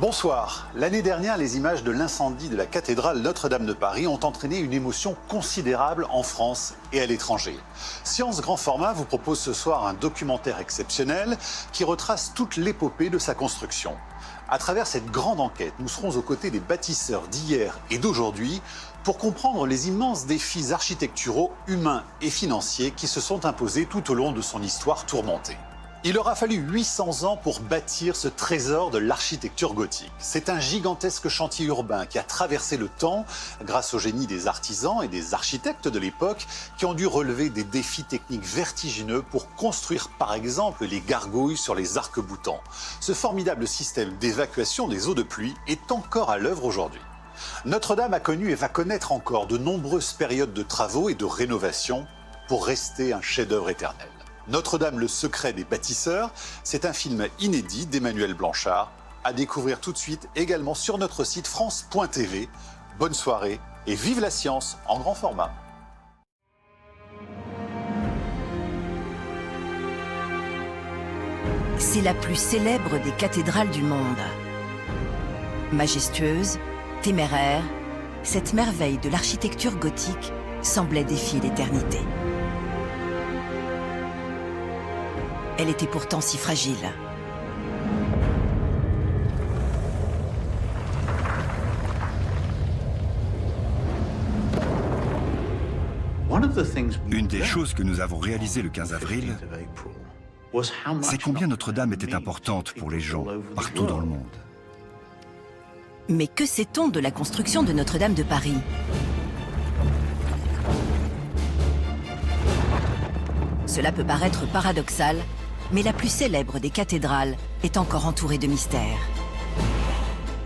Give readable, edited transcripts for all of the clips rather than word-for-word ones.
Bonsoir. L'année dernière, les images de l'incendie de la cathédrale Notre-Dame de Paris ont entraîné une émotion considérable en France et à l'étranger. Science Grand Format vous propose ce soir un documentaire exceptionnel qui retrace toute l'épopée de sa construction. À travers cette grande enquête, nous serons aux côtés des bâtisseurs d'hier et d'aujourd'hui pour comprendre les immenses défis architecturaux, humains et financiers qui se sont imposés tout au long de son histoire tourmentée. Il aura fallu 800 ans pour bâtir ce trésor de l'architecture gothique. C'est un gigantesque chantier urbain qui a traversé le temps grâce au génie des artisans et des architectes de l'époque qui ont dû relever des défis techniques vertigineux pour construire par exemple les gargouilles sur les arcs-boutants. Ce formidable système d'évacuation des eaux de pluie est encore à l'œuvre aujourd'hui. Notre-Dame a connu et va connaître encore de nombreuses périodes de travaux et de rénovation pour rester un chef-d'œuvre éternel. Notre-Dame, le secret des bâtisseurs, c'est un film inédit d'Emmanuel Blanchard, à découvrir tout de suite également sur notre site France.tv. Bonne soirée et vive la science en grand format. C'est la plus célèbre des cathédrales du monde. Majestueuse, téméraire, cette merveille de l'architecture gothique semblait défier l'éternité. Elle était pourtant si fragile. Une des choses que nous avons réalisées le 15 avril, c'est combien Notre-Dame était importante pour les gens partout dans le monde. Mais que sait-on de la construction de Notre-Dame de Paris? Cela peut paraître paradoxal, mais la plus célèbre des cathédrales est encore entourée de mystères.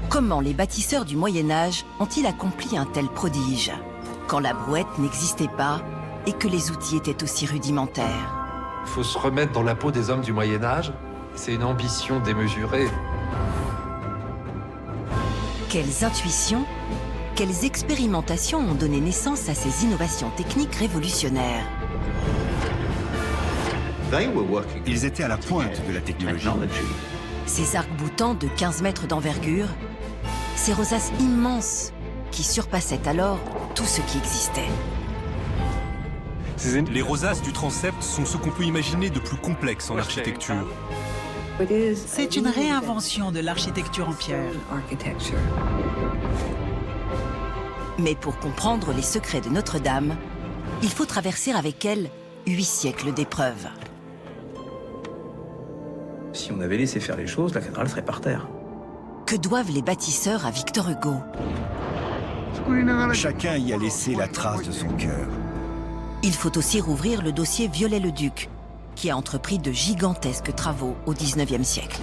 Comment les bâtisseurs du Moyen-Âge ont-ils accompli un tel prodige, quand la brouette n'existait pas et que les outils étaient aussi rudimentaires? Il faut se remettre dans la peau des hommes du Moyen-Âge. C'est une ambition démesurée. Quelles intuitions, quelles expérimentations ont donné naissance à ces innovations techniques révolutionnaires? Ils étaient à la pointe de la technologie. Ces arcs-boutants de 15 mètres d'envergure, ces rosaces immenses qui surpassaient alors tout ce qui existait. Les rosaces du transept sont ce qu'on peut imaginer de plus complexe en architecture. C'est une réinvention de l'architecture en pierre. Mais pour comprendre les secrets de Notre-Dame, il faut traverser avec elle 8 siècles d'épreuves. Si on avait laissé faire les choses, la cathédrale serait par terre. Que doivent les bâtisseurs à Victor Hugo? Chacun y a laissé la trace de son cœur. Il faut aussi rouvrir le dossier Viollet-le-Duc, qui a entrepris de gigantesques travaux au XIXe siècle.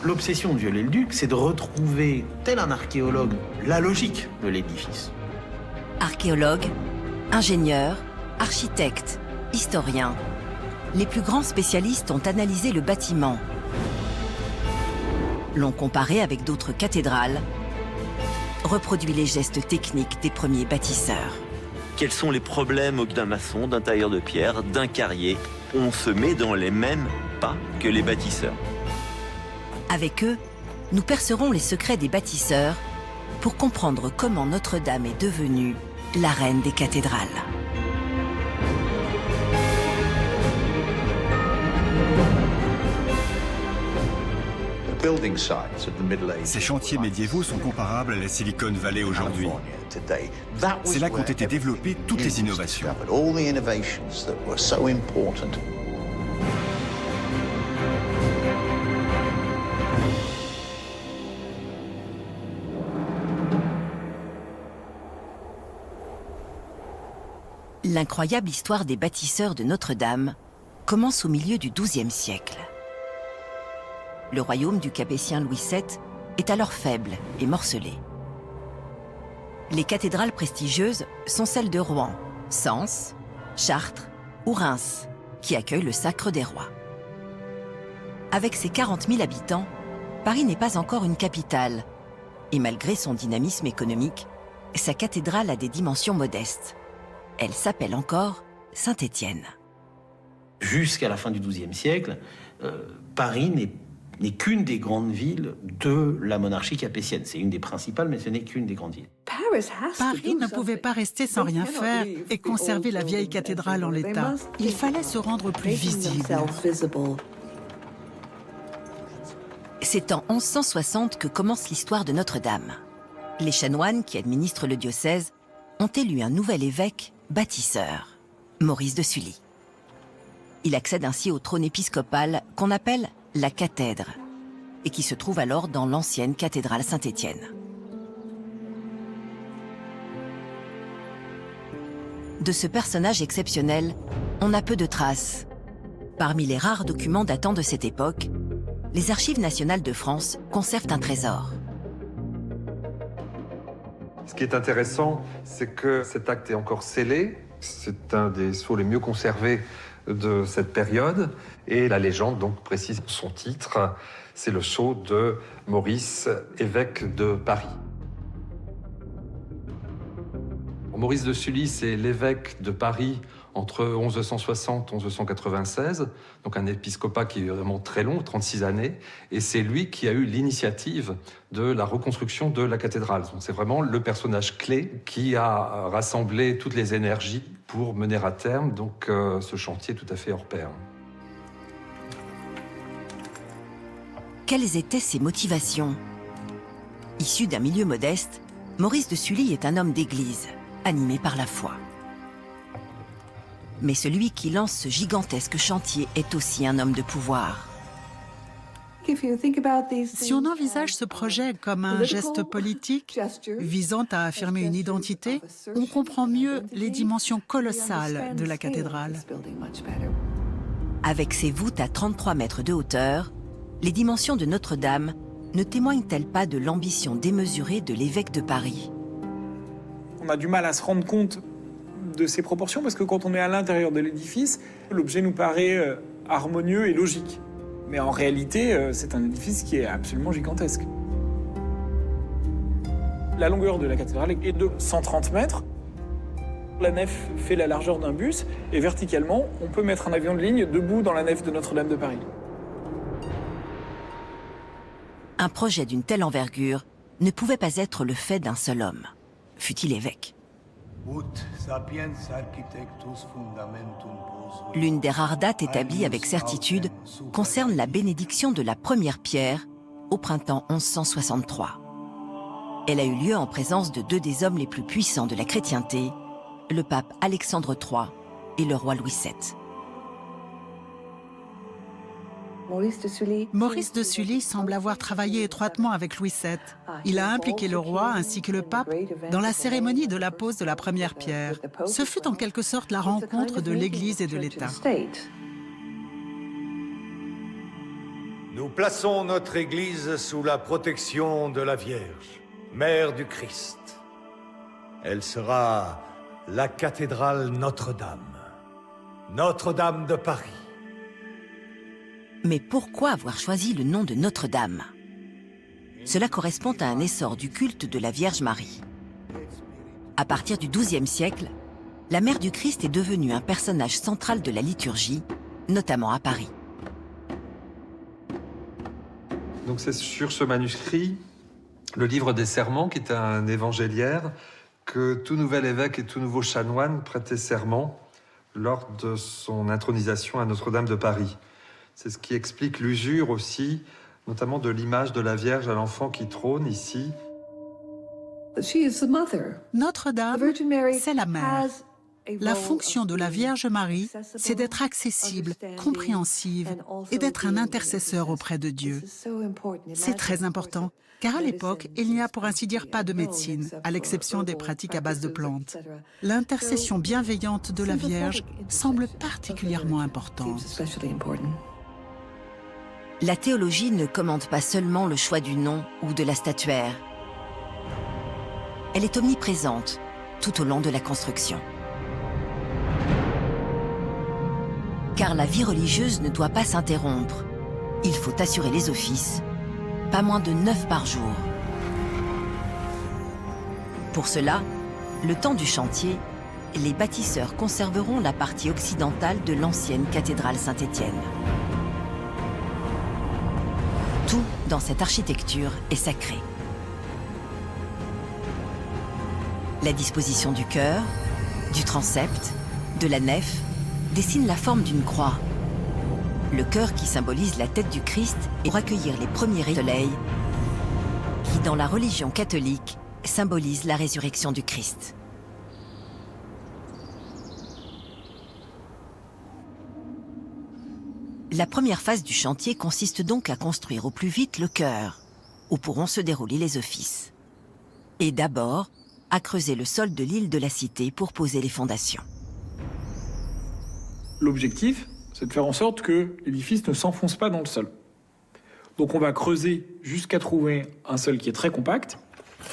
L'obsession de Viollet-le-Duc, c'est de retrouver, tel un archéologue, la logique de l'édifice. Archéologues, ingénieurs, architectes, historiens, les plus grands spécialistes ont analysé le bâtiment, l'ont comparé avec d'autres cathédrales, reproduit les gestes techniques des premiers bâtisseurs. Quels sont les problèmes d'un maçon, d'un tailleur de pierre, d'un carrier? On se met dans les mêmes pas que les bâtisseurs. Avec eux, nous percerons les secrets des bâtisseurs pour comprendre comment Notre-Dame est devenue la reine des cathédrales. Ces chantiers médiévaux sont comparables à la Silicon Valley aujourd'hui. C'est là qu'ont été développées toutes les innovations. L'incroyable histoire des bâtisseurs de Notre-Dame commence au milieu du XIIe siècle. Le royaume du Capétien Louis VII est alors faible et morcelé. Les cathédrales prestigieuses sont celles de Rouen, Sens, Chartres ou Reims, qui accueillent le Sacre des Rois. Avec ses 40 000 habitants, Paris n'est pas encore une capitale, et malgré son dynamisme économique, sa cathédrale a des dimensions modestes. Elle s'appelle encore Saint-Étienne. Jusqu'à la fin du XIIe siècle, Paris n'est qu'une des grandes villes de la monarchie capétienne. C'est une des principales, mais ce n'est qu'une des grandes villes. Paris ne pouvait pas rester sans rien faire et conserver la vieille cathédrale en l'état. Il fallait se rendre plus visible. C'est en 1160 que commence l'histoire de Notre-Dame. Les chanoines qui administrent le diocèse ont élu un nouvel évêque bâtisseur, Maurice de Sully. Il accède ainsi au trône épiscopal qu'on appelle la cathèdre et qui se trouve alors dans l'ancienne cathédrale Saint-Étienne. De ce personnage exceptionnel, on a peu de traces. Parmi les rares documents datant de cette époque, les Archives nationales de France conservent un trésor. Ce qui est intéressant, c'est que cet acte est encore scellé. C'est un des sceaux les mieux conservés de cette période. Et la légende donc précise son titre. C'est le sceau de Maurice, évêque de Paris. Maurice de Sully, c'est l'évêque de Paris entre 1160 et 1196, donc un épiscopat qui est vraiment très long, 36 années, et c'est lui qui a eu l'initiative de la reconstruction de la cathédrale. Donc c'est vraiment le personnage clé qui a rassemblé toutes les énergies pour mener à terme donc, ce chantier tout à fait hors pair. Quelles étaient ses motivations? Issu d'un milieu modeste, Maurice de Sully est un homme d'église, animé par la foi. Mais celui qui lance ce gigantesque chantier est aussi un homme de pouvoir. Si on envisage ce projet comme un geste politique visant à affirmer une identité, on comprend mieux les dimensions colossales de la cathédrale. Avec ses voûtes à 33 mètres de hauteur, les dimensions de Notre-Dame ne témoignent-elles pas de l'ambition démesurée de l'évêque de Paris? On a du mal à se rendre compte de ses proportions parce que quand on est à l'intérieur de l'édifice, l'objet nous paraît harmonieux et logique. Mais en réalité, c'est un édifice qui est absolument gigantesque. La longueur de la cathédrale est de 130 mètres. La nef fait la largeur d'un bus et verticalement, on peut mettre un avion de ligne debout dans la nef de Notre-Dame de Paris. Un projet d'une telle envergure ne pouvait pas être le fait d'un seul homme, fût-il évêque. L'une des rares dates établies avec certitude concerne la bénédiction de la première pierre au printemps 1163. Elle a eu lieu en présence de deux des hommes les plus puissants de la chrétienté, le pape Alexandre III et le roi Louis VII. Maurice de Sully semble avoir travaillé étroitement avec Louis VII. Il a impliqué le roi ainsi que le pape dans la cérémonie de la pose de la première pierre. Ce fut en quelque sorte la rencontre de l'Église et de l'État. Nous plaçons notre Église sous la protection de la Vierge, Mère du Christ. Elle sera la cathédrale Notre-Dame, Notre-Dame de Paris. Mais pourquoi avoir choisi le nom de Notre-Dame? Cela correspond à un essor du culte de la Vierge Marie. À partir du XIIe siècle, la Mère du Christ est devenue un personnage central de la liturgie, notamment à Paris. Donc c'est sur ce manuscrit, le livre des Serments, qui est un évangéliaire, que tout nouvel évêque et tout nouveau chanoine prêtait serment lors de son intronisation à Notre-Dame de Paris. C'est ce qui explique l'usure aussi, notamment de l'image de la Vierge à l'enfant qui trône ici. Notre-Dame, c'est la mère. La fonction de la Vierge Marie, c'est d'être accessible, compréhensive et d'être un intercesseur auprès de Dieu. C'est très important, car à l'époque, il n'y a pour ainsi dire pas de médecine, à l'exception des pratiques à base de plantes. L'intercession bienveillante de la Vierge semble particulièrement importante. La théologie ne commande pas seulement le choix du nom ou de la statuaire. Elle est omniprésente tout au long de la construction. Car la vie religieuse ne doit pas s'interrompre. Il faut assurer les offices, pas moins de 9 par jour. Pour cela, le temps du chantier, les bâtisseurs conserveront la partie occidentale de l'ancienne cathédrale Saint-Étienne. dans cette architecture est sacré. La disposition du chœur, du transept, de la nef dessine la forme d'une croix. Le chœur qui symbolise la tête du Christ et pour accueillir les premiers rayons du soleil qui, dans la religion catholique, symbolise la résurrection du Christ. La première phase du chantier consiste donc à construire au plus vite le chœur, où pourront se dérouler les offices. Et d'abord, à creuser le sol de l'île de la Cité pour poser les fondations. L'objectif, c'est de faire en sorte que l'édifice ne s'enfonce pas dans le sol. Donc on va creuser jusqu'à trouver un sol qui est très compact.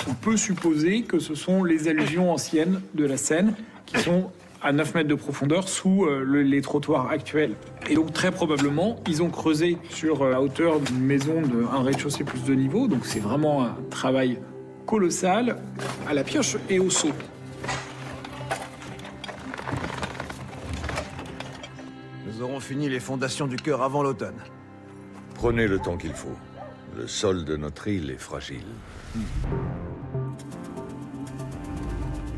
On peut supposer que ce sont les alluvions anciennes de la Seine qui sont à 9 mètres de profondeur sous les trottoirs actuels. Et donc très probablement, ils ont creusé sur la hauteur d'une maison d'un rez-de-chaussée plus 2 niveaux. Donc c'est vraiment un travail colossal à la pioche et au seau. Nous aurons fini les fondations du chœur avant l'automne. Prenez le temps qu'il faut. Le sol de notre île est fragile.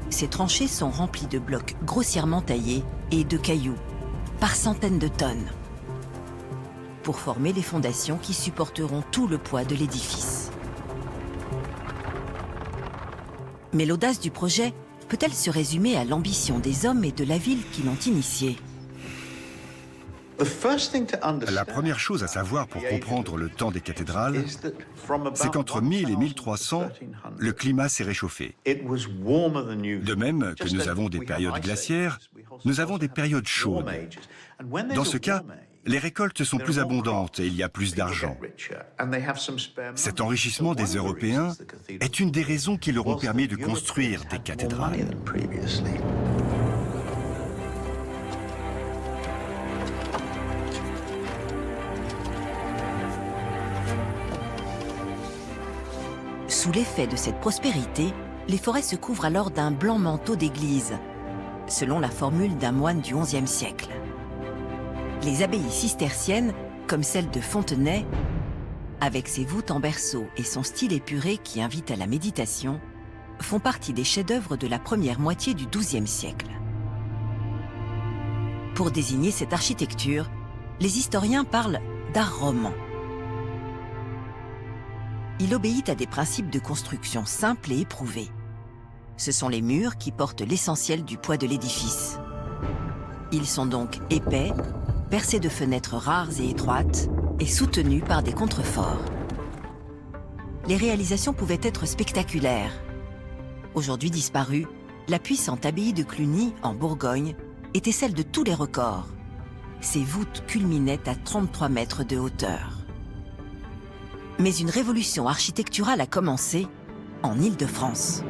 Ces tranchées sont remplies de blocs grossièrement taillés et de cailloux, par centaines de tonnes, pour former les fondations qui supporteront tout le poids de l'édifice. Mais l'audace du projet peut-elle se résumer à l'ambition des hommes et de la ville qui l'ont initié ? La première chose à savoir pour comprendre le temps des cathédrales, c'est qu'entre 1000 et 1300, le climat s'est réchauffé. De même que nous avons des périodes glaciaires, nous avons des périodes chaudes. Dans ce cas, les récoltes sont plus abondantes et il y a plus d'argent. Cet enrichissement des Européens est une des raisons qui leur ont permis de construire des cathédrales. Sous l'effet de cette prospérité, les forêts se couvrent alors d'un blanc manteau d'église, selon la formule d'un moine du XIe siècle. Les abbayes cisterciennes, comme celle de Fontenay, avec ses voûtes en berceau et son style épuré qui invite à la méditation, font partie des chefs-d'œuvre de la première moitié du XIIe siècle. Pour désigner cette architecture, les historiens parlent d'art roman. Il obéit à des principes de construction simples et éprouvés. Ce sont les murs qui portent l'essentiel du poids de l'édifice. Ils sont donc épais, percés de fenêtres rares et étroites, et soutenus par des contreforts. Les réalisations pouvaient être spectaculaires. Aujourd'hui disparue, la puissante abbaye de Cluny, en Bourgogne, était celle de tous les records. Ses voûtes culminaient à 33 mètres de hauteur. Mais une révolution architecturale a commencé en Île-de-France.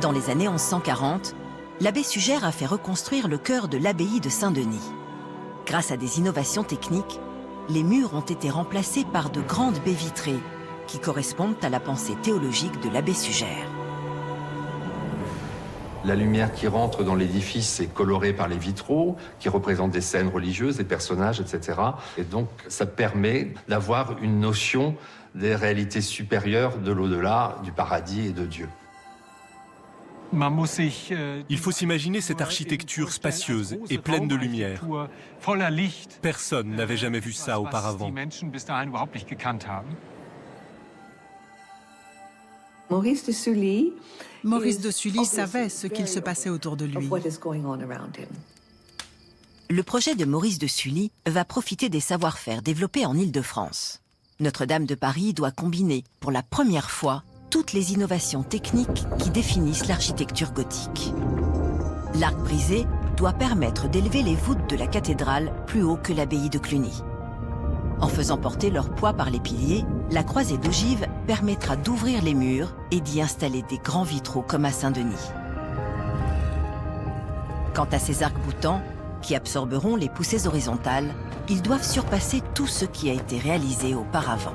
Dans les années 1140, l'abbé Suger a fait reconstruire le chœur de l'abbaye de Saint-Denis. Grâce à des innovations techniques, les murs ont été remplacés par de grandes baies vitrées qui correspondent à la pensée théologique de l'abbé Suger. La lumière qui rentre dans l'édifice est colorée par les vitraux, qui représentent des scènes religieuses, des personnages, etc. Et donc, ça permet d'avoir une notion des réalités supérieures de l'au-delà, du paradis et de Dieu. Il faut s'imaginer cette architecture spacieuse et pleine de lumière. Personne n'avait jamais vu ça auparavant. Maurice de Sully savait ce qu'il se passait autour de lui. Le projet de Maurice de Sully va profiter des savoir-faire développés en Île-de-France. Notre-Dame de Paris doit combiner, pour la première fois, toutes les innovations techniques qui définissent l'architecture gothique. L'arc brisé doit permettre d'élever les voûtes de la cathédrale plus haut que l'abbaye de Cluny. En faisant porter leur poids par les piliers, la croisée d'ogive permettra d'ouvrir les murs et d'y installer des grands vitraux comme à Saint-Denis. Quant à ces arcs-boutants, qui absorberont les poussées horizontales, ils doivent surpasser tout ce qui a été réalisé auparavant.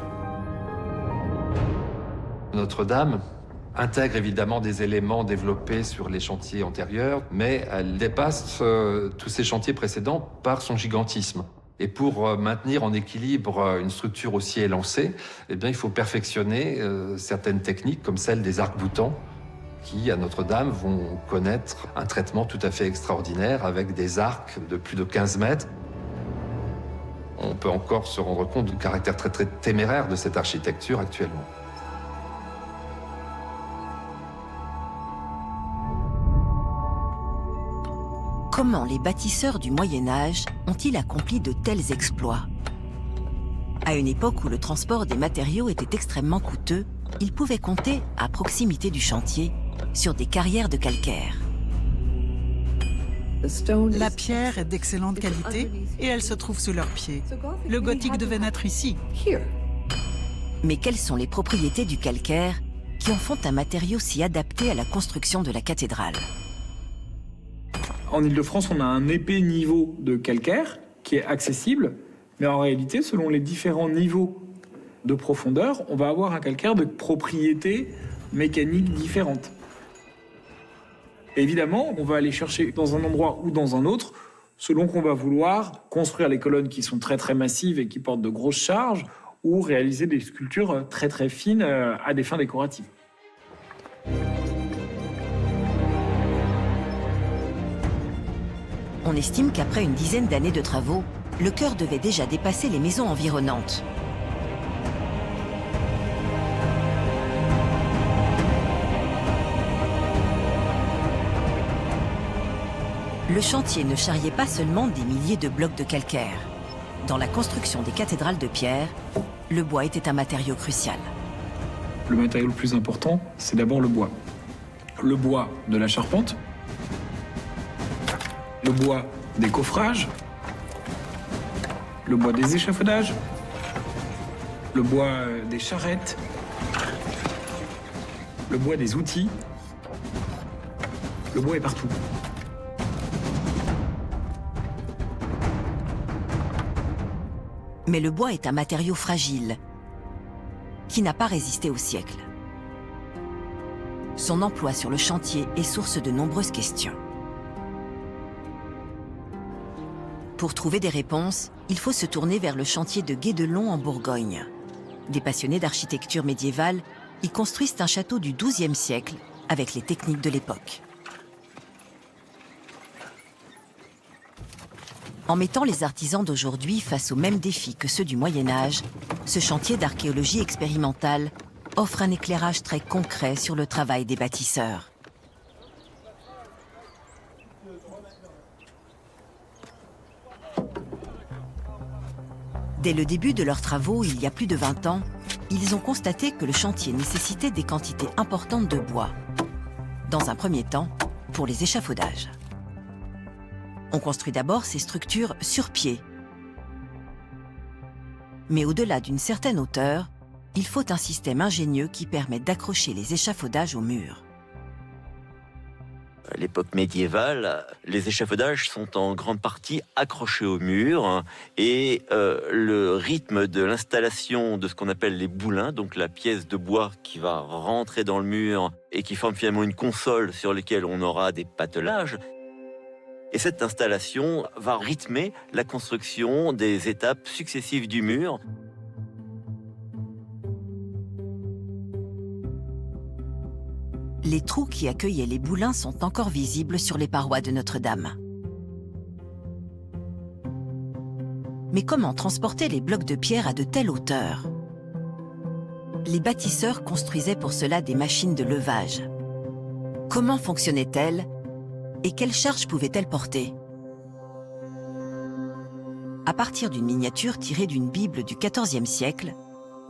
Notre-Dame intègre évidemment des éléments développés sur les chantiers antérieurs, mais elle dépasse tous ces chantiers précédents par son gigantisme. Et pour maintenir en équilibre une structure aussi élancée, eh bien, il faut perfectionner certaines techniques comme celle des arcs-boutants qui, à Notre-Dame, vont connaître un traitement tout à fait extraordinaire avec des arcs de plus de 15 mètres. On peut encore se rendre compte du caractère très, très téméraire de cette architecture actuellement. Comment les bâtisseurs du Moyen-Âge ont-ils accompli de tels exploits? À une époque où le transport des matériaux était extrêmement coûteux, ils pouvaient compter, à proximité du chantier, sur des carrières de calcaire. La pierre est d'excellente qualité et elle se trouve sous leurs pieds. Le gothique devait naître ici. Mais quelles sont les propriétés du calcaire qui en font un matériau si adapté à la construction de la cathédrale? En Île-de-France, on a un épais niveau de calcaire qui est accessible, mais en réalité, selon les différents niveaux de profondeur, on va avoir un calcaire de propriétés mécaniques différentes. Et évidemment, on va aller chercher dans un endroit ou dans un autre, selon qu'on va vouloir construire les colonnes qui sont très très massives et qui portent de grosses charges, ou réaliser des sculptures très très fines à des fins décoratives. On estime qu'après une dizaine d'années de travaux, le chœur devait déjà dépasser les maisons environnantes. Le chantier ne charriait pas seulement des milliers de blocs de calcaire. Dans la construction des cathédrales de pierre, le bois était un matériau crucial. Le matériau le plus important, c'est d'abord le bois. Le bois de la charpente, le bois des coffrages, le bois des échafaudages, le bois des charrettes, le bois des outils. Le bois est partout. Mais le bois est un matériau fragile qui n'a pas résisté au siècle. Son emploi sur le chantier est source de nombreuses questions. Pour trouver des réponses, il faut se tourner vers le chantier de Guédelon en Bourgogne. Des passionnés d'architecture médiévale y construisent un château du XIIe siècle avec les techniques de l'époque. En mettant les artisans d'aujourd'hui face aux mêmes défis que ceux du Moyen-Âge, ce chantier d'archéologie expérimentale offre un éclairage très concret sur le travail des bâtisseurs. Dès le début de leurs travaux, il y a plus de 20 ans, ils ont constaté que le chantier nécessitait des quantités importantes de bois. Dans un premier temps, pour les échafaudages. On construit d'abord ces structures sur pied. Mais au-delà d'une certaine hauteur, il faut un système ingénieux qui permette d'accrocher les échafaudages au mur. À l'époque médiévale, les échafaudages sont en grande partie accrochés au mur et le rythme de l'installation de ce qu'on appelle les boulins, donc la pièce de bois qui va rentrer dans le mur et qui forme finalement une console sur laquelle on aura des patelages. Et cette installation va rythmer la construction des étapes successives du mur. Les trous qui accueillaient les boulins sont encore visibles sur les parois de Notre-Dame. Mais comment transporter les blocs de pierre à de telles hauteurs? Les bâtisseurs construisaient pour cela des machines de levage. Comment fonctionnaient-elles et quelles charges pouvaient-elles porter? À partir d'une miniature tirée d'une Bible du XIVe siècle,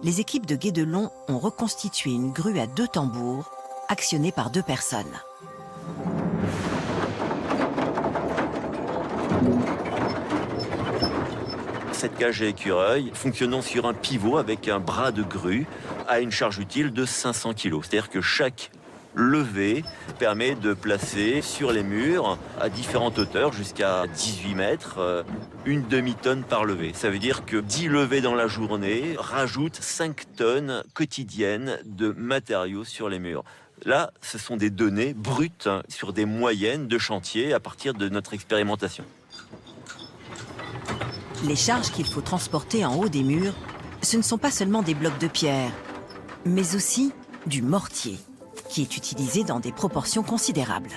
les équipes de Guédelon ont reconstitué une grue à 2 tambours actionnée par 2 personnes. Cette cage à écureuil fonctionnant sur un pivot avec un bras de grue a une charge utile de 500 kg. C'est-à-dire que chaque levée permet de placer sur les murs à différentes hauteurs, jusqu'à 18 mètres, une demi-tonne par levée. Ça veut dire que 10 levées dans la journée rajoutent 5 tonnes quotidiennes de matériaux sur les murs. Là, ce sont des données brutes sur des moyennes de chantier à partir de notre expérimentation. Les charges qu'il faut transporter en haut des murs, ce ne sont pas seulement des blocs de pierre, mais aussi du mortier, qui est utilisé dans des proportions considérables.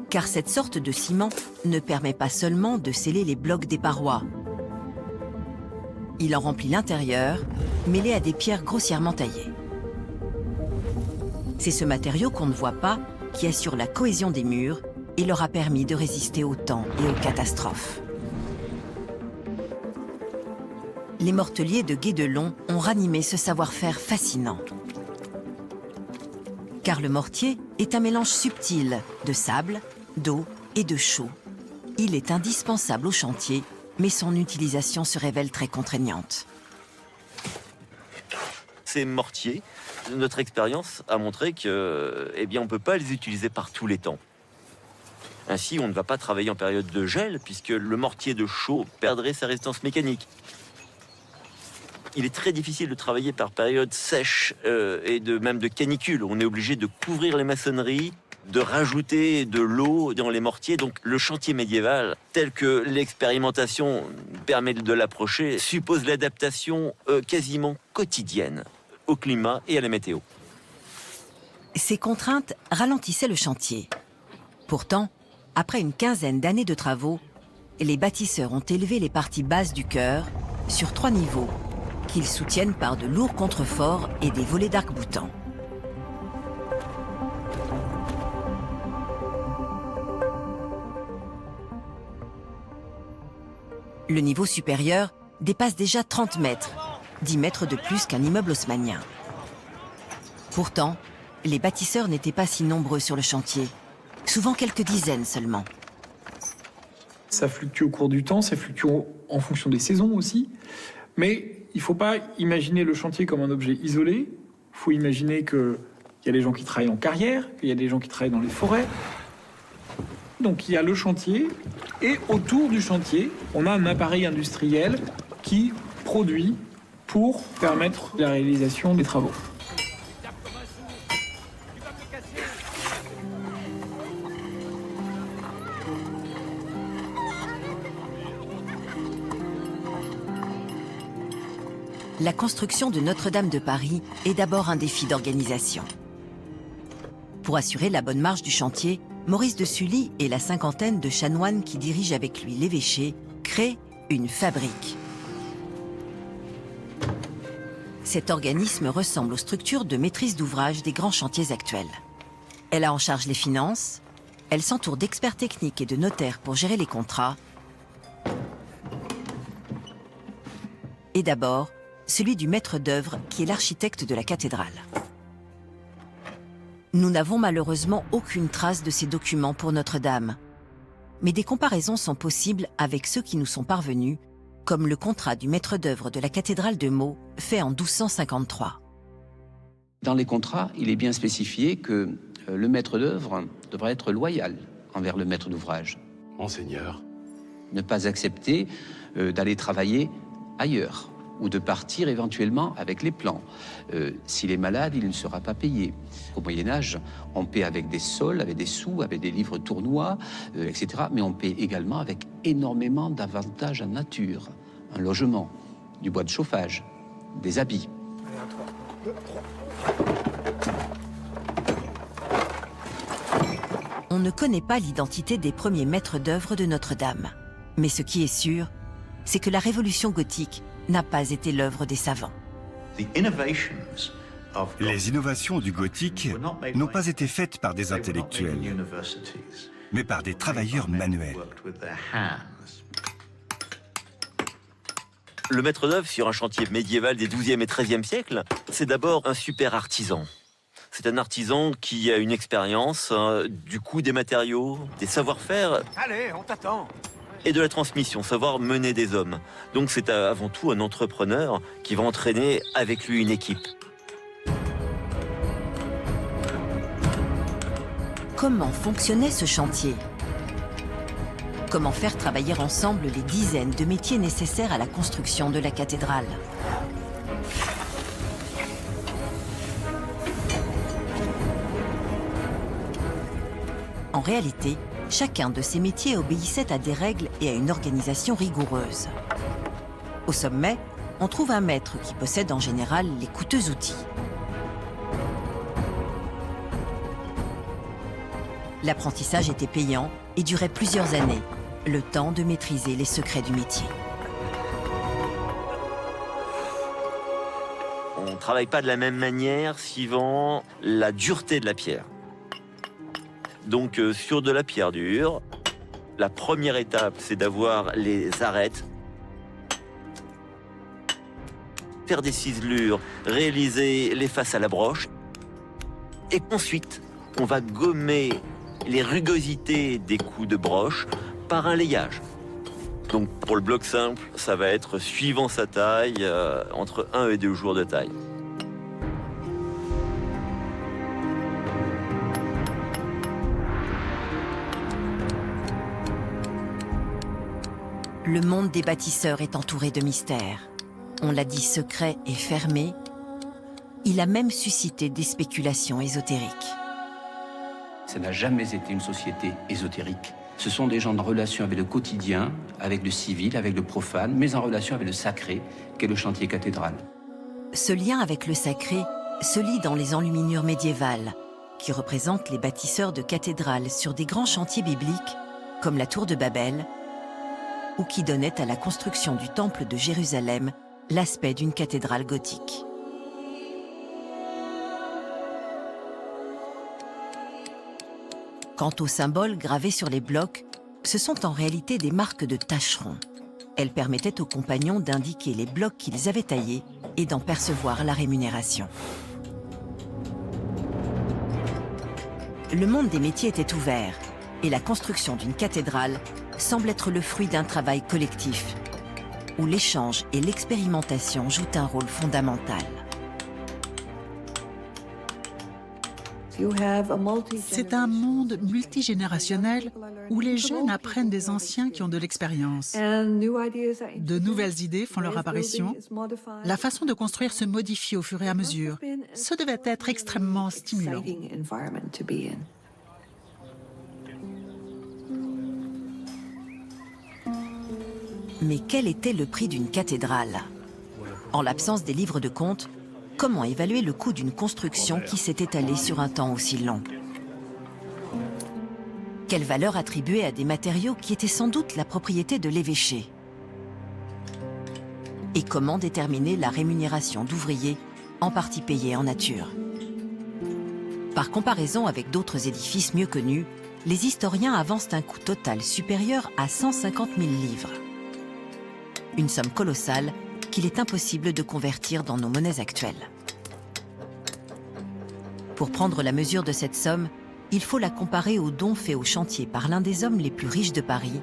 Car cette sorte de ciment ne permet pas seulement de sceller les blocs des parois. Il en remplit l'intérieur, mêlé à des pierres grossièrement taillées. C'est ce matériau qu'on ne voit pas qui assure la cohésion des murs et leur a permis de résister au temps et aux catastrophes. Les morteliers de Guédelon ont ranimé ce savoir-faire fascinant. Car le mortier est un mélange subtil de sable, d'eau et de chaux. Il est indispensable au chantier, mais son utilisation se révèle très contraignante. Ces mortiers, notre expérience a montré que, on ne peut pas les utiliser par tous les temps. Ainsi, on ne va pas travailler en période de gel, puisque le mortier de chaux perdrait sa résistance mécanique. Il est très difficile de travailler par période sèche et même de canicule. On est obligé de couvrir les maçonneries, de rajouter de l'eau dans les mortiers. Donc le chantier médiéval, tel que l'expérimentation permet de l'approcher, suppose l'adaptation quasiment quotidienne au climat et à la météo. Ces contraintes ralentissaient le chantier. Pourtant, après une quinzaine d'années de travaux, les bâtisseurs ont élevé les parties basses du chœur sur 3 niveaux, qu'ils soutiennent par de lourds contreforts et des volets d'arc-boutants. Le niveau supérieur dépasse déjà 30 mètres, 10 mètres de plus qu'un immeuble haussmannien. Pourtant, les bâtisseurs n'étaient pas si nombreux sur le chantier, souvent quelques dizaines seulement. Ça fluctue au cours du temps, ça fluctue en fonction des saisons aussi, mais il ne faut pas imaginer le chantier comme un objet isolé. Il faut imaginer qu'il y a des gens qui travaillent en carrière, qu'il y a des gens qui travaillent dans les forêts. Donc il y a le chantier, et autour du chantier, on a un appareil industriel qui produit pour permettre la réalisation des travaux. La construction de Notre-Dame de Paris est d'abord un défi d'organisation. Pour assurer la bonne marche du chantier, Maurice de Sully et la cinquantaine de chanoines qui dirigent avec lui l'évêché créent une fabrique. Cet organisme ressemble aux structures de maîtrise d'ouvrage des grands chantiers actuels. Elle a en charge les finances, elle s'entoure d'experts techniques et de notaires pour gérer les contrats. Et d'abord, celui du maître d'œuvre qui est l'architecte de la cathédrale. Nous n'avons malheureusement aucune trace de ces documents pour Notre-Dame. Mais des comparaisons sont possibles avec ceux qui nous sont parvenus, comme le contrat du maître d'œuvre de la cathédrale de Meaux, fait en 1253. Dans les contrats, il est bien spécifié que le maître d'œuvre devra être loyal envers le maître d'ouvrage. Monseigneur. Ne pas accepter d'aller travailler ailleurs, ou de partir éventuellement avec les plans. S'il est malade, il ne sera pas payé. Au Moyen-Âge, on paie avec des sols, avec des sous, avec des livres tournois, etc. Mais on paie également avec énormément d'avantages en nature. Un logement, du bois de chauffage, des habits. On ne connaît pas l'identité des premiers maîtres d'œuvre de Notre-Dame. Mais ce qui est sûr, c'est que la révolution gothique n'a pas été l'œuvre des savants. Les innovations du gothique n'ont pas été faites par des intellectuels, mais par des travailleurs manuels. Le maître d'œuvre sur un chantier médiéval des XIIe et XIIIe siècles, c'est d'abord un super artisan. C'est un artisan qui a une expérience du coût des matériaux, des savoir-faire. Allez, on t'attend. Et de la transmission, savoir mener des hommes. Donc c'est avant tout un entrepreneur qui va entraîner avec lui une équipe. Comment fonctionnait ce chantier? Comment faire travailler ensemble les dizaines de métiers nécessaires à la construction de la cathédrale? En réalité, chacun de ces métiers obéissait à des règles et à une organisation rigoureuse. Au sommet, on trouve un maître qui possède en général les coûteux outils. L'apprentissage était payant et durait plusieurs années, le temps de maîtriser les secrets du métier. On ne travaille pas de la même manière suivant la dureté de la pierre. Donc sur de la pierre dure, la première étape, c'est d'avoir les arêtes, faire des ciselures, réaliser les faces à la broche, et ensuite, on va gommer les rugosités des coups de broche par un layage. Donc pour le bloc simple, ça va être suivant sa taille, entre 1 et 2 jours de taille. Le monde des bâtisseurs est entouré de mystères. On l'a dit secret et fermé. Il a même suscité des spéculations ésotériques. Ça n'a jamais été une société ésotérique. Ce sont des gens en relation avec le quotidien, avec le civil, avec le profane, mais en relation avec le sacré, qu'est le chantier cathédral. Ce lien avec le sacré se lit dans les enluminures médiévales, qui représentent les bâtisseurs de cathédrales sur des grands chantiers bibliques, comme la tour de Babel, ou qui donnaient à la construction du temple de Jérusalem l'aspect d'une cathédrale gothique. Quant aux symboles gravés sur les blocs, ce sont en réalité des marques de tâcherons. Elles permettaient aux compagnons d'indiquer les blocs qu'ils avaient taillés et d'en percevoir la rémunération. Le monde des métiers était ouvert et la construction d'une cathédrale semble être le fruit d'un travail collectif où l'échange et l'expérimentation jouent un rôle fondamental. C'est un monde multigénérationnel où les jeunes apprennent des anciens qui ont de l'expérience. De nouvelles idées font leur apparition. La façon de construire se modifie au fur et à mesure. Ce devait être extrêmement stimulant. Mais quel était le prix d'une cathédrale? En l'absence des livres de comptes, comment évaluer le coût d'une construction qui s'est étalée sur un temps aussi long? Quelle valeur attribuer à des matériaux qui étaient sans doute la propriété de l'évêché? Et comment déterminer la rémunération d'ouvriers, en partie payés en nature? Par comparaison avec d'autres édifices mieux connus, les historiens avancent un coût total supérieur à 150 000 livres. Une somme colossale qu'il est impossible de convertir dans nos monnaies actuelles. Pour prendre la mesure de cette somme, il faut la comparer aux dons faits au chantier par l'un des hommes les plus riches de Paris,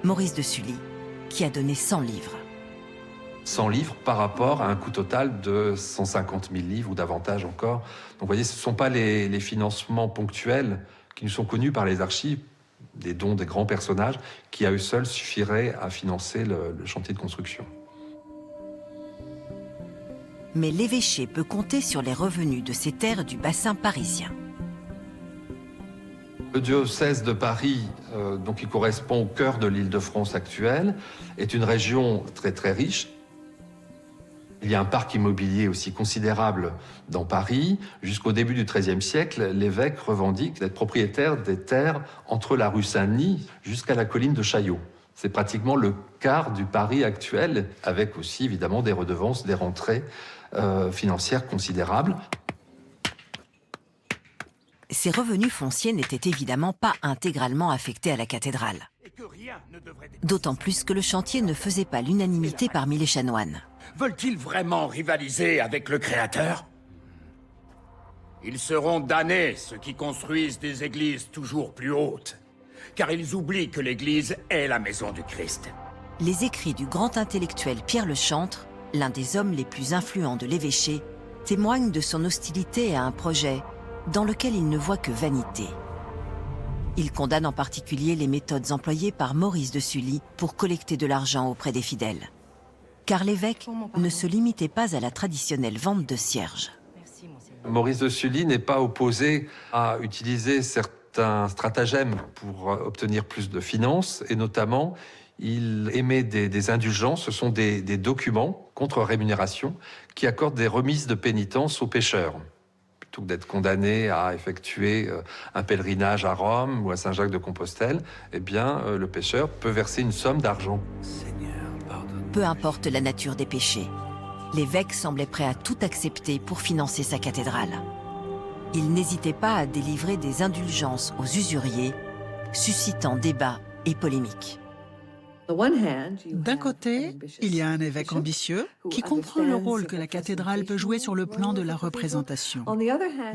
Maurice de Sully, qui a donné 100 livres. 100 livres par rapport à un coût total de 150 000 livres ou davantage encore. Donc vous voyez, ce ne sont pas les financements ponctuels qui nous sont connus par les archives, des dons des grands personnages, qui à eux seuls suffiraient à financer le chantier de construction. Mais l'évêché peut compter sur les revenus de ces terres du bassin parisien. Le diocèse de Paris, donc qui correspond au cœur de l'Île-de-France actuelle, est une région très très riche. Il y a un parc immobilier aussi considérable dans Paris. Jusqu'au début du XIIIe siècle, l'évêque revendique d'être propriétaire des terres entre la rue Saint-Denis jusqu'à la colline de Chaillot. C'est pratiquement le quart du Paris actuel, avec aussi évidemment des redevances, des rentrées financières considérables. Ces revenus fonciers n'étaient évidemment pas intégralement affectés à la cathédrale. D'autant plus que le chantier ne faisait pas l'unanimité parmi les chanoines. Veulent-ils vraiment rivaliser avec le Créateur? Ils seront damnés, ceux qui construisent des églises toujours plus hautes, car ils oublient que l'église est la maison du Christ. Les écrits du grand intellectuel Pierre Le Chantre, l'un des hommes les plus influents de l'évêché, témoignent de son hostilité à un projet dans lequel il ne voit que vanité. Il condamne en particulier les méthodes employées par Maurice de Sully pour collecter de l'argent auprès des fidèles. Car l'évêque ne se limitait pas à la traditionnelle vente de cierges. Maurice de Sully n'est pas opposé à utiliser un stratagème pour obtenir plus de finances, et notamment, il émet des indulgences. Ce sont des documents contre rémunération qui accordent des remises de pénitence aux pêcheurs. Plutôt que d'être condamné à effectuer un pèlerinage à Rome ou à Saint-Jacques-de-Compostelle, eh bien, le pêcheur peut verser une somme d'argent. Peu importe la nature des péchés, l'évêque semblait prêt à tout accepter pour financer sa cathédrale. Il n'hésitait pas à délivrer des indulgences aux usuriers, suscitant débats et polémiques. D'un côté, il y a un évêque ambitieux qui comprend le rôle que la cathédrale peut jouer sur le plan de la représentation.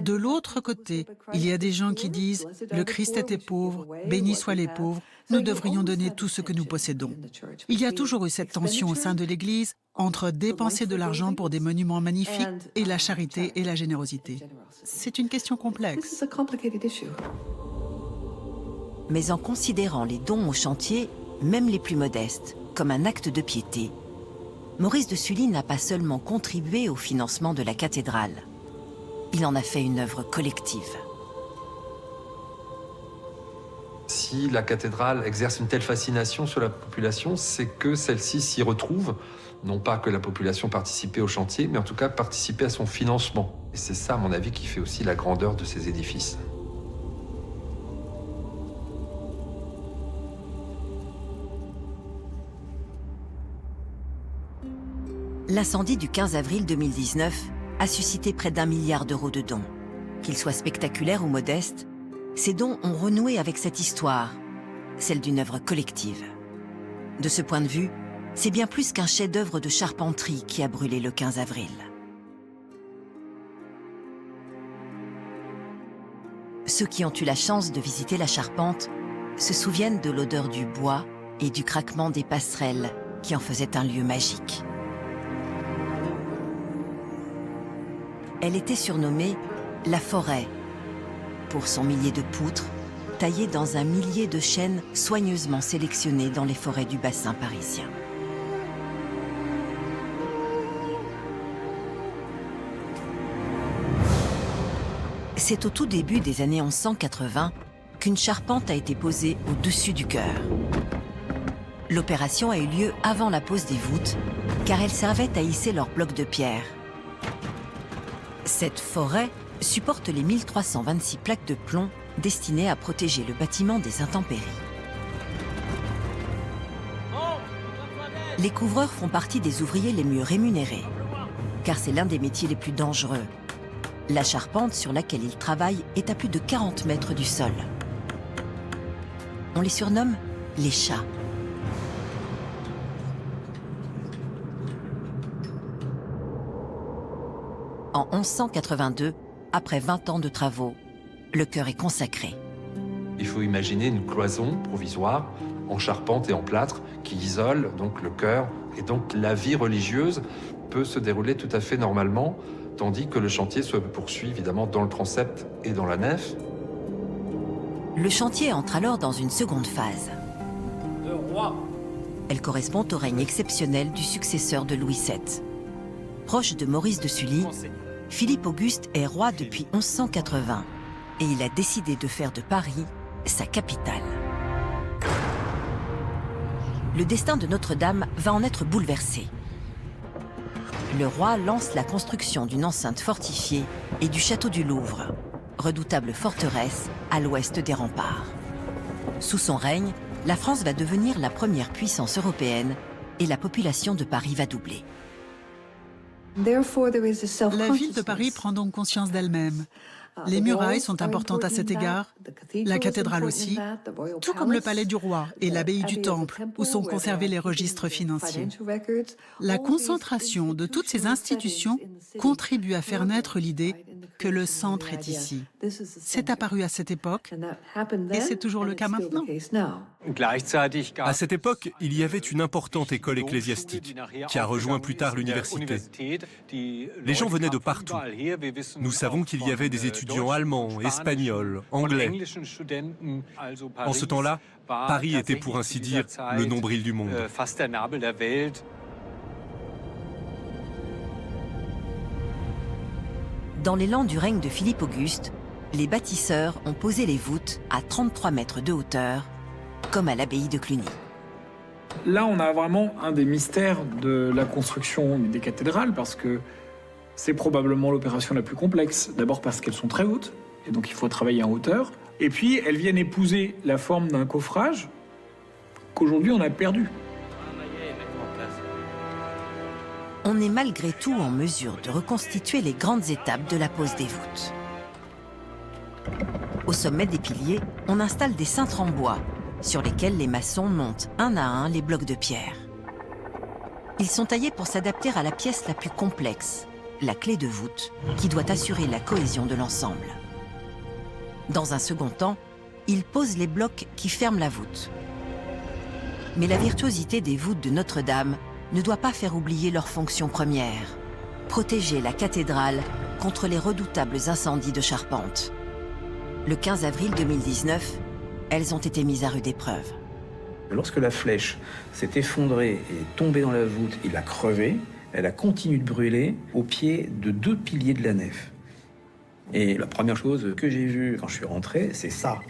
De l'autre côté, il y a des gens qui disent « Le Christ était pauvre, bénis soient les pauvres, nous devrions donner tout ce que nous possédons ». Il y a toujours eu cette tension au sein de l'Église entre dépenser de l'argent pour des monuments magnifiques et la charité et la générosité. C'est une question complexe. Mais en considérant les dons au chantier, même les plus modestes, comme un acte de piété, Maurice de Sully n'a pas seulement contribué au financement de la cathédrale, il en a fait une œuvre collective. Si la cathédrale exerce une telle fascination sur la population, c'est que celle-ci s'y retrouve. Non pas que la population participait au chantier, mais en tout cas participait à son financement. Et c'est ça, à mon avis, qui fait aussi la grandeur de ces édifices. L'incendie du 15 avril 2019 a suscité près d'1 milliard d'euros de dons. Qu'ils soient spectaculaires ou modestes, ces dons ont renoué avec cette histoire, celle d'une œuvre collective. De ce point de vue, c'est bien plus qu'un chef-d'œuvre de charpenterie qui a brûlé le 15 avril. Ceux qui ont eu la chance de visiter la charpente se souviennent de l'odeur du bois et du craquement des passerelles qui en faisaient un lieu magique. Elle était surnommée la forêt, pour son millier de poutres, taillées dans un millier de chênes soigneusement sélectionnés dans les forêts du bassin parisien. C'est au tout début des années 1180 qu'une charpente a été posée au-dessus du chœur. L'opération a eu lieu avant la pose des voûtes, car elle servait à hisser leurs blocs de pierre. Cette forêt supporte les 1326 plaques de plomb destinées à protéger le bâtiment des intempéries. Les couvreurs font partie des ouvriers les mieux rémunérés, car c'est l'un des métiers les plus dangereux. La charpente sur laquelle ils travaillent est à plus de 40 mètres du sol. On les surnomme les chats. En 1182, après 20 ans de travaux, le chœur est consacré. Il faut imaginer une cloison provisoire en charpente et en plâtre qui isole donc le chœur. Et donc la vie religieuse peut se dérouler tout à fait normalement, tandis que le chantier se poursuit évidemment dans le transept et dans la nef. Le chantier entre alors dans une seconde phase. Elle correspond au règne exceptionnel du successeur de Louis VII. Proche de Maurice de Sully, Philippe Auguste est roi depuis 1180 et il a décidé de faire de Paris sa capitale. Le destin de Notre-Dame va en être bouleversé. Le roi lance la construction d'une enceinte fortifiée et du château du Louvre, redoutable forteresse à l'ouest des remparts. Sous son règne, la France va devenir la première puissance européenne et la population de Paris va doubler. La ville de Paris prend donc conscience d'elle-même. Les murailles sont importantes à cet égard, la cathédrale aussi, tout comme le palais du roi et l'abbaye du Temple, où sont conservés les registres financiers. La concentration de toutes ces institutions contribue à faire naître l'idée que le centre est ici. C'est apparu à cette époque et c'est toujours le cas maintenant. À cette époque, il y avait une importante école ecclésiastique qui a rejoint plus tard l'université. Les gens venaient de partout. Nous savons qu'il y avait des étudiants allemands, espagnols, anglais. En ce temps-là, Paris était pour ainsi dire le nombril du monde. Dans l'élan du règne de Philippe Auguste, les bâtisseurs ont posé les voûtes à 33 mètres de hauteur, comme à l'abbaye de Cluny. Là, on a vraiment un des mystères de la construction des cathédrales, parce que c'est probablement l'opération la plus complexe. D'abord parce qu'elles sont très hautes, et donc il faut travailler en hauteur. Et puis, elles viennent épouser la forme d'un coffrage qu'aujourd'hui on a perdu. On est malgré tout en mesure de reconstituer les grandes étapes de la pose des voûtes. Au sommet des piliers, on installe des cintres en bois, sur lesquels les maçons montent un à un les blocs de pierre. Ils sont taillés pour s'adapter à la pièce la plus complexe, la clé de voûte, qui doit assurer la cohésion de l'ensemble. Dans un second temps, ils posent les blocs qui ferment la voûte. Mais la virtuosité des voûtes de Notre-Dame ne doit pas faire oublier leur fonction première, protéger la cathédrale contre les redoutables incendies de charpente. Le 15 avril 2019, elles ont été mises à rude épreuve. Lorsque la flèche s'est effondrée et est tombée dans la voûte, il a crevé, elle a continué de brûler au pied de 2 piliers de la nef. Et la première chose que j'ai vue quand je suis rentré, c'est ça.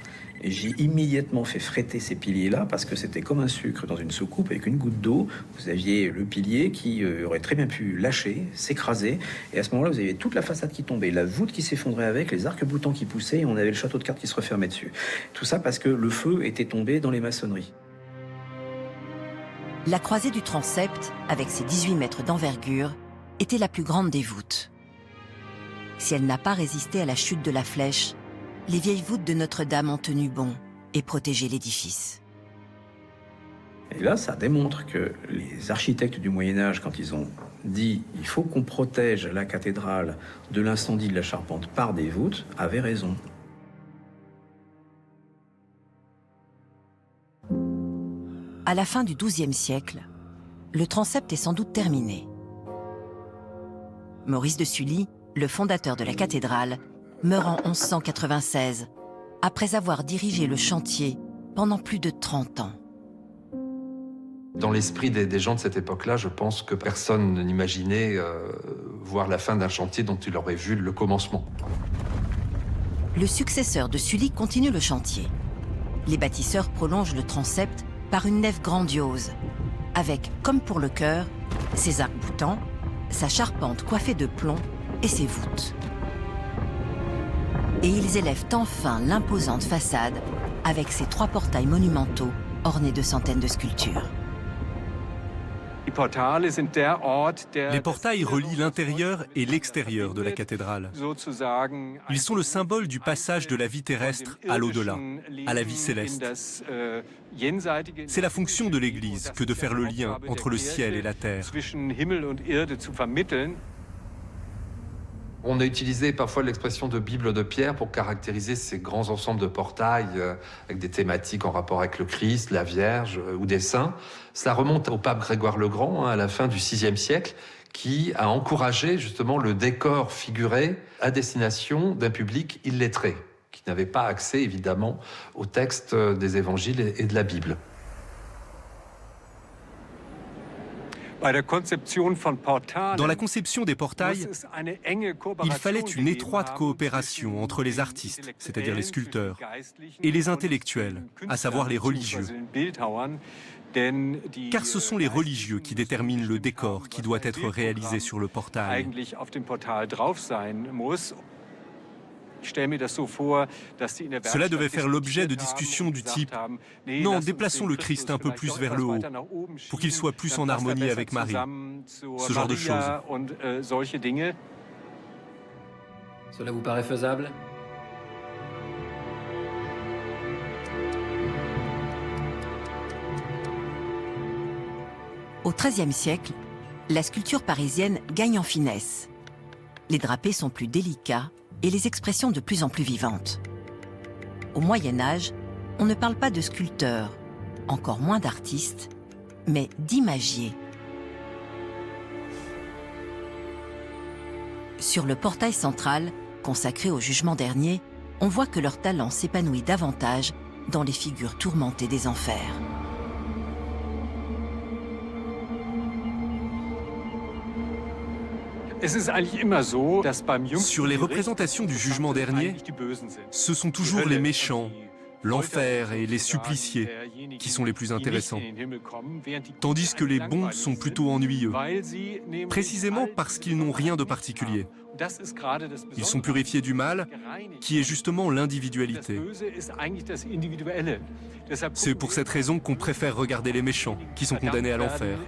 Et j'ai immédiatement fait fréter ces piliers-là parce que c'était comme un sucre dans une soucoupe avec une goutte d'eau. Vous aviez le pilier qui aurait très bien pu lâcher, s'écraser. Et à ce moment-là, vous aviez toute la façade qui tombait, la voûte qui s'effondrait avec, les arcs-boutants qui poussaient, et on avait le château de cartes qui se refermait dessus. Tout ça parce que le feu était tombé dans les maçonneries. La croisée du transept, avec ses 18 mètres d'envergure, était la plus grande des voûtes. Si elle n'a pas résisté à la chute de la flèche, les vieilles voûtes de Notre-Dame ont tenu bon et protégé l'édifice. Et là, ça démontre que les architectes du Moyen-Âge, quand ils ont dit « il faut qu'on protège la cathédrale de l'incendie de la charpente par des voûtes », avaient raison. À la fin du XIIe siècle, le transept est sans doute terminé. Maurice de Sully, le fondateur de la cathédrale, meurt en 1196, après avoir dirigé le chantier pendant plus de 30 ans. Dans l'esprit des gens de cette époque-là, je pense que personne n'imaginait voir la fin d'un chantier dont il aurait vu le commencement. Le successeur de Sully continue le chantier. Les bâtisseurs prolongent le transept par une nef grandiose, avec, comme pour le chœur, ses arcs-boutants, sa charpente coiffée de plomb et ses voûtes. Et ils élèvent enfin l'imposante façade avec ses 3 portails monumentaux ornés de centaines de sculptures. Les portails relient l'intérieur et l'extérieur de la cathédrale. Ils sont le symbole du passage de la vie terrestre à l'au-delà, à la vie céleste. C'est la fonction de l'Église que de faire le lien entre le ciel et la terre. On a utilisé parfois l'expression de Bible de pierre pour caractériser ces grands ensembles de portails avec des thématiques en rapport avec le Christ, la Vierge ou des saints. Cela remonte au pape Grégoire le Grand, à la fin du VIe siècle, qui a encouragé justement le décor figuré à destination d'un public illettré, qui n'avait pas accès évidemment aux textes des évangiles et de la Bible. Dans la conception des portails, il fallait une étroite coopération entre les artistes, c'est-à-dire les sculpteurs, et les intellectuels, à savoir les religieux. Car ce sont les religieux qui déterminent le décor qui doit être réalisé sur le portail. Cela devait faire l'objet de discussions du type « Non, déplaçons le Christ un peu plus vers le haut, pour qu'il soit plus en harmonie avec Marie ». Ce genre de choses. Cela vous paraît faisable ? Au XIIIe siècle, la sculpture parisienne gagne en finesse. Les drapés sont plus délicats et les expressions de plus en plus vivantes. Au Moyen-Âge, on ne parle pas de sculpteurs, encore moins d'artistes, mais d'imagiers. Sur le portail central, consacré au jugement dernier, on voit que leur talent s'épanouit davantage dans les figures tourmentées des enfers. Sur les représentations du jugement dernier, ce sont toujours les méchants, l'enfer et les suppliciés qui sont les plus intéressants, tandis que les bons sont plutôt ennuyeux, précisément parce qu'ils n'ont rien de particulier. Ils sont purifiés du mal, qui est justement l'individualité. C'est pour cette raison qu'on préfère regarder les méchants, qui sont condamnés à l'enfer.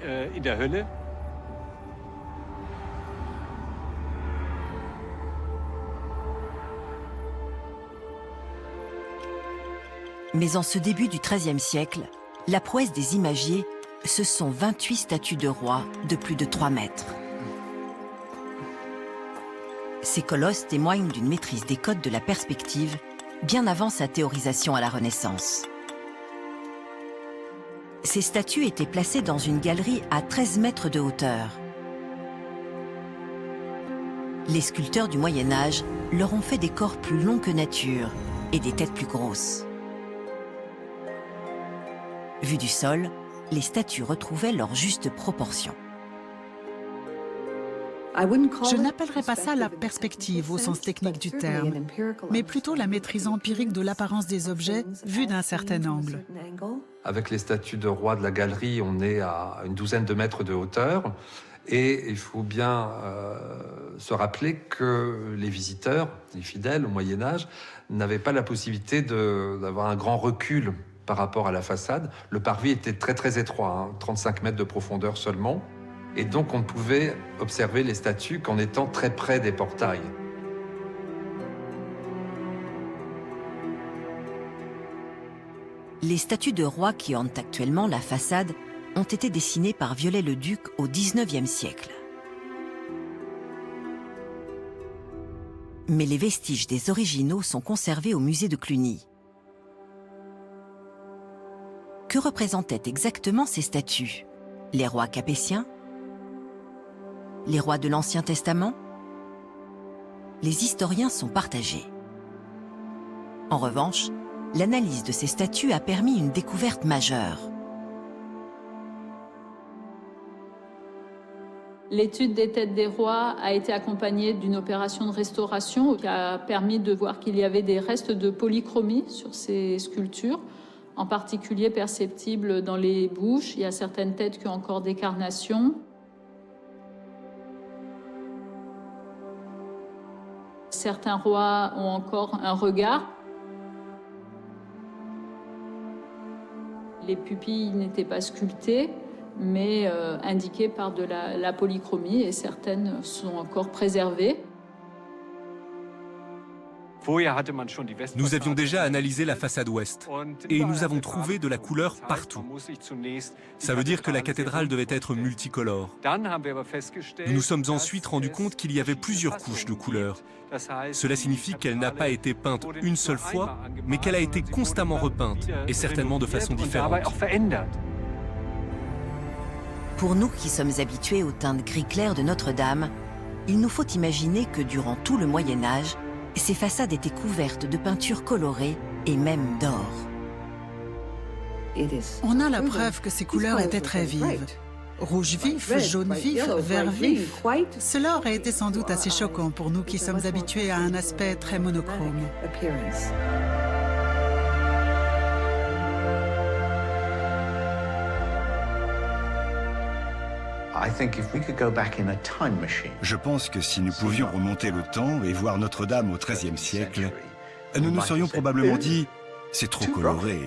Mais en ce début du XIIIe siècle, la prouesse des imagiers, ce sont 28 statues de rois de plus de 3 mètres. Ces colosses témoignent d'une maîtrise des codes de la perspective bien avant sa théorisation à la Renaissance. Ces statues étaient placées dans une galerie à 13 mètres de hauteur. Les sculpteurs du Moyen-Âge leur ont fait des corps plus longs que nature et des têtes plus grosses. Vues du sol, les statues retrouvaient leur juste proportion. Je n'appellerais pas ça la perspective au sens technique du terme, mais plutôt la maîtrise empirique de l'apparence des objets vus d'un certain angle. Avec les statues de rois de la galerie, on est à une douzaine de mètres de hauteur. Et il faut bien se rappeler que les visiteurs, les fidèles au Moyen-Âge, n'avaient pas la possibilité d'avoir un grand recul par rapport à la façade. Le parvis était très très étroit, 35 mètres de profondeur seulement. Et donc on ne pouvait observer les statues qu'en étant très près des portails. Les statues de rois qui ornent actuellement la façade ont été dessinées par Viollet-le-Duc au XIXe siècle. Mais les vestiges des originaux sont conservés au musée de Cluny. Que représentaient exactement ces statues? Les rois capétiens? Les rois de l'Ancien Testament? Les historiens sont partagés. En revanche, l'analyse de ces statues a permis une découverte majeure. L'étude des têtes des rois a été accompagnée d'une opération de restauration qui a permis de voir qu'il y avait des restes de polychromie sur ces sculptures, en particulier perceptibles dans les bouches. Il y a certaines têtes qui ont encore des carnations. Certains rois ont encore un regard. Les pupilles n'étaient pas sculptées, mais indiquées par de la polychromie, et certaines sont encore préservées. Nous avions déjà analysé la façade ouest et nous avons trouvé de la couleur partout. Ça veut dire que la cathédrale devait être multicolore. Nous nous sommes ensuite rendus compte qu'il y avait plusieurs couches de couleurs. Cela signifie qu'elle n'a pas été peinte une seule fois, mais qu'elle a été constamment repeinte, et certainement de façon différente. Pour nous qui sommes habitués aux teintes gris clair de Notre-Dame, il nous faut imaginer que durant tout le Moyen-Âge, ces façades étaient couvertes de peintures colorées et même d'or. On a la preuve que ces couleurs étaient très vives. Rouge vif, jaune vif, vert vif. Cela aurait été sans doute assez choquant pour nous qui sommes habitués à un aspect très monochrome. Je pense que si nous pouvions remonter le temps et voir Notre-Dame au XIIIe siècle, nous nous serions probablement dit « c'est trop coloré ».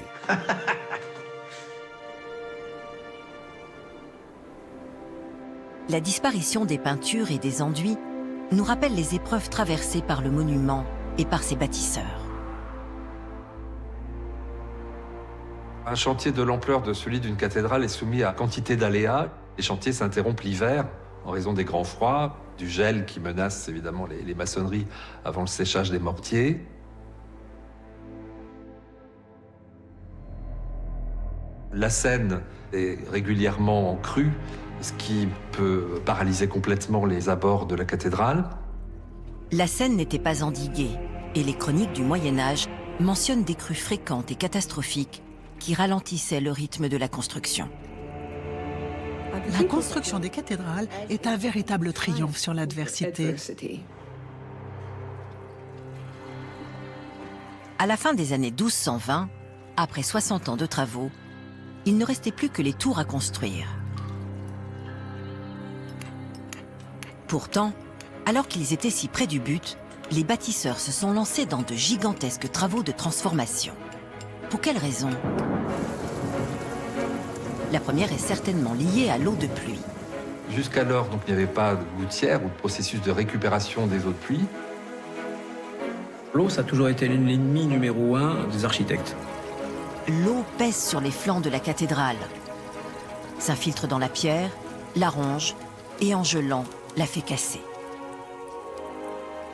La disparition des peintures et des enduits nous rappelle les épreuves traversées par le monument et par ses bâtisseurs. Un chantier de l'ampleur de celui d'une cathédrale est soumis à quantité d'aléas. Les chantiers s'interrompent l'hiver en raison des grands froids, du gel qui menace évidemment les maçonneries avant le séchage des mortiers. La Seine est régulièrement en crue, ce qui peut paralyser complètement les abords de la cathédrale. La Seine n'était pas endiguée et les chroniques du Moyen-Âge mentionnent des crues fréquentes et catastrophiques qui ralentissaient le rythme de la construction. La construction des cathédrales est un véritable triomphe sur l'adversité. À la fin des années 1220, après 60 ans de travaux, il ne restait plus que les tours à construire. Pourtant, alors qu'ils étaient si près du but, les bâtisseurs se sont lancés dans de gigantesques travaux de transformation. Pour quelles raisons? La première est certainement liée à l'eau de pluie. Jusqu'alors, donc, il n'y avait pas de gouttière ou de processus de récupération des eaux de pluie. L'eau, ça a toujours été l'ennemi numéro 1 des architectes. L'eau pèse sur les flancs de la cathédrale, s'infiltre dans la pierre, la ronge et en gelant, la fait casser.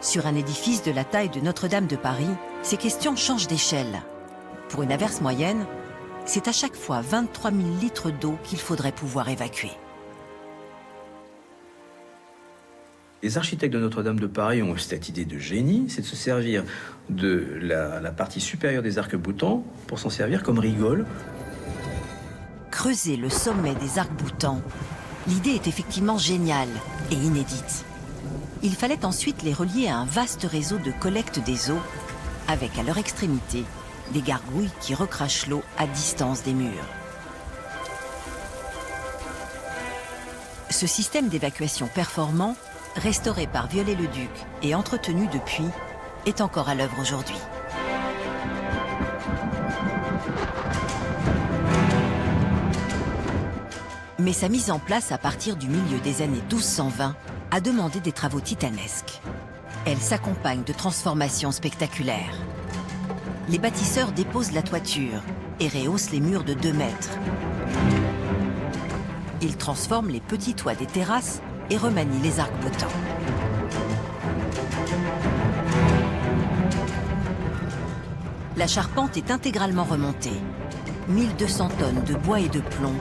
Sur un édifice de la taille de Notre-Dame de Paris, ces questions changent d'échelle. Pour une averse moyenne, c'est à chaque fois 23 000 litres d'eau qu'il faudrait pouvoir évacuer. Les architectes de Notre-Dame de Paris ont cette idée de génie, c'est de se servir de la partie supérieure des arcs-boutants pour s'en servir comme rigole. Creuser le sommet des arcs-boutants, l'idée est effectivement géniale et inédite. Il fallait ensuite les relier à un vaste réseau de collecte des eaux, avec à leur extrémité des gargouilles qui recrachent l'eau à distance des murs. Ce système d'évacuation performant, restauré par Viollet-le-Duc et entretenu depuis, est encore à l'œuvre aujourd'hui. Mais sa mise en place à partir du milieu des années 1220 a demandé des travaux titanesques. Elle s'accompagne de transformations spectaculaires. Les bâtisseurs déposent la toiture et rehaussent les murs de 2 mètres. Ils transforment les petits toits des terrasses et remanient les arcs-boutants. La charpente est intégralement remontée. 1200 tonnes de bois et de plomb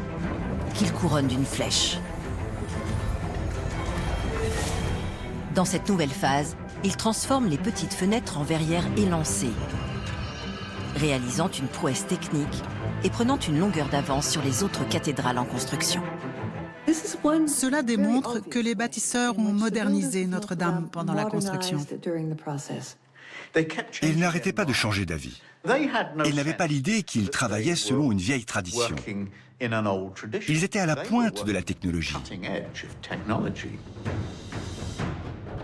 qu'ils couronnent d'une flèche. Dans cette nouvelle phase, ils transforment les petites fenêtres en verrières élancées, réalisant une prouesse technique et prenant une longueur d'avance sur les autres cathédrales en construction. Cela démontre que les bâtisseurs ont modernisé Notre-Dame pendant la construction. Et ils n'arrêtaient pas de changer d'avis. Ils n'avaient pas l'idée qu'ils travaillaient selon une vieille tradition. Ils étaient à la pointe de la technologie.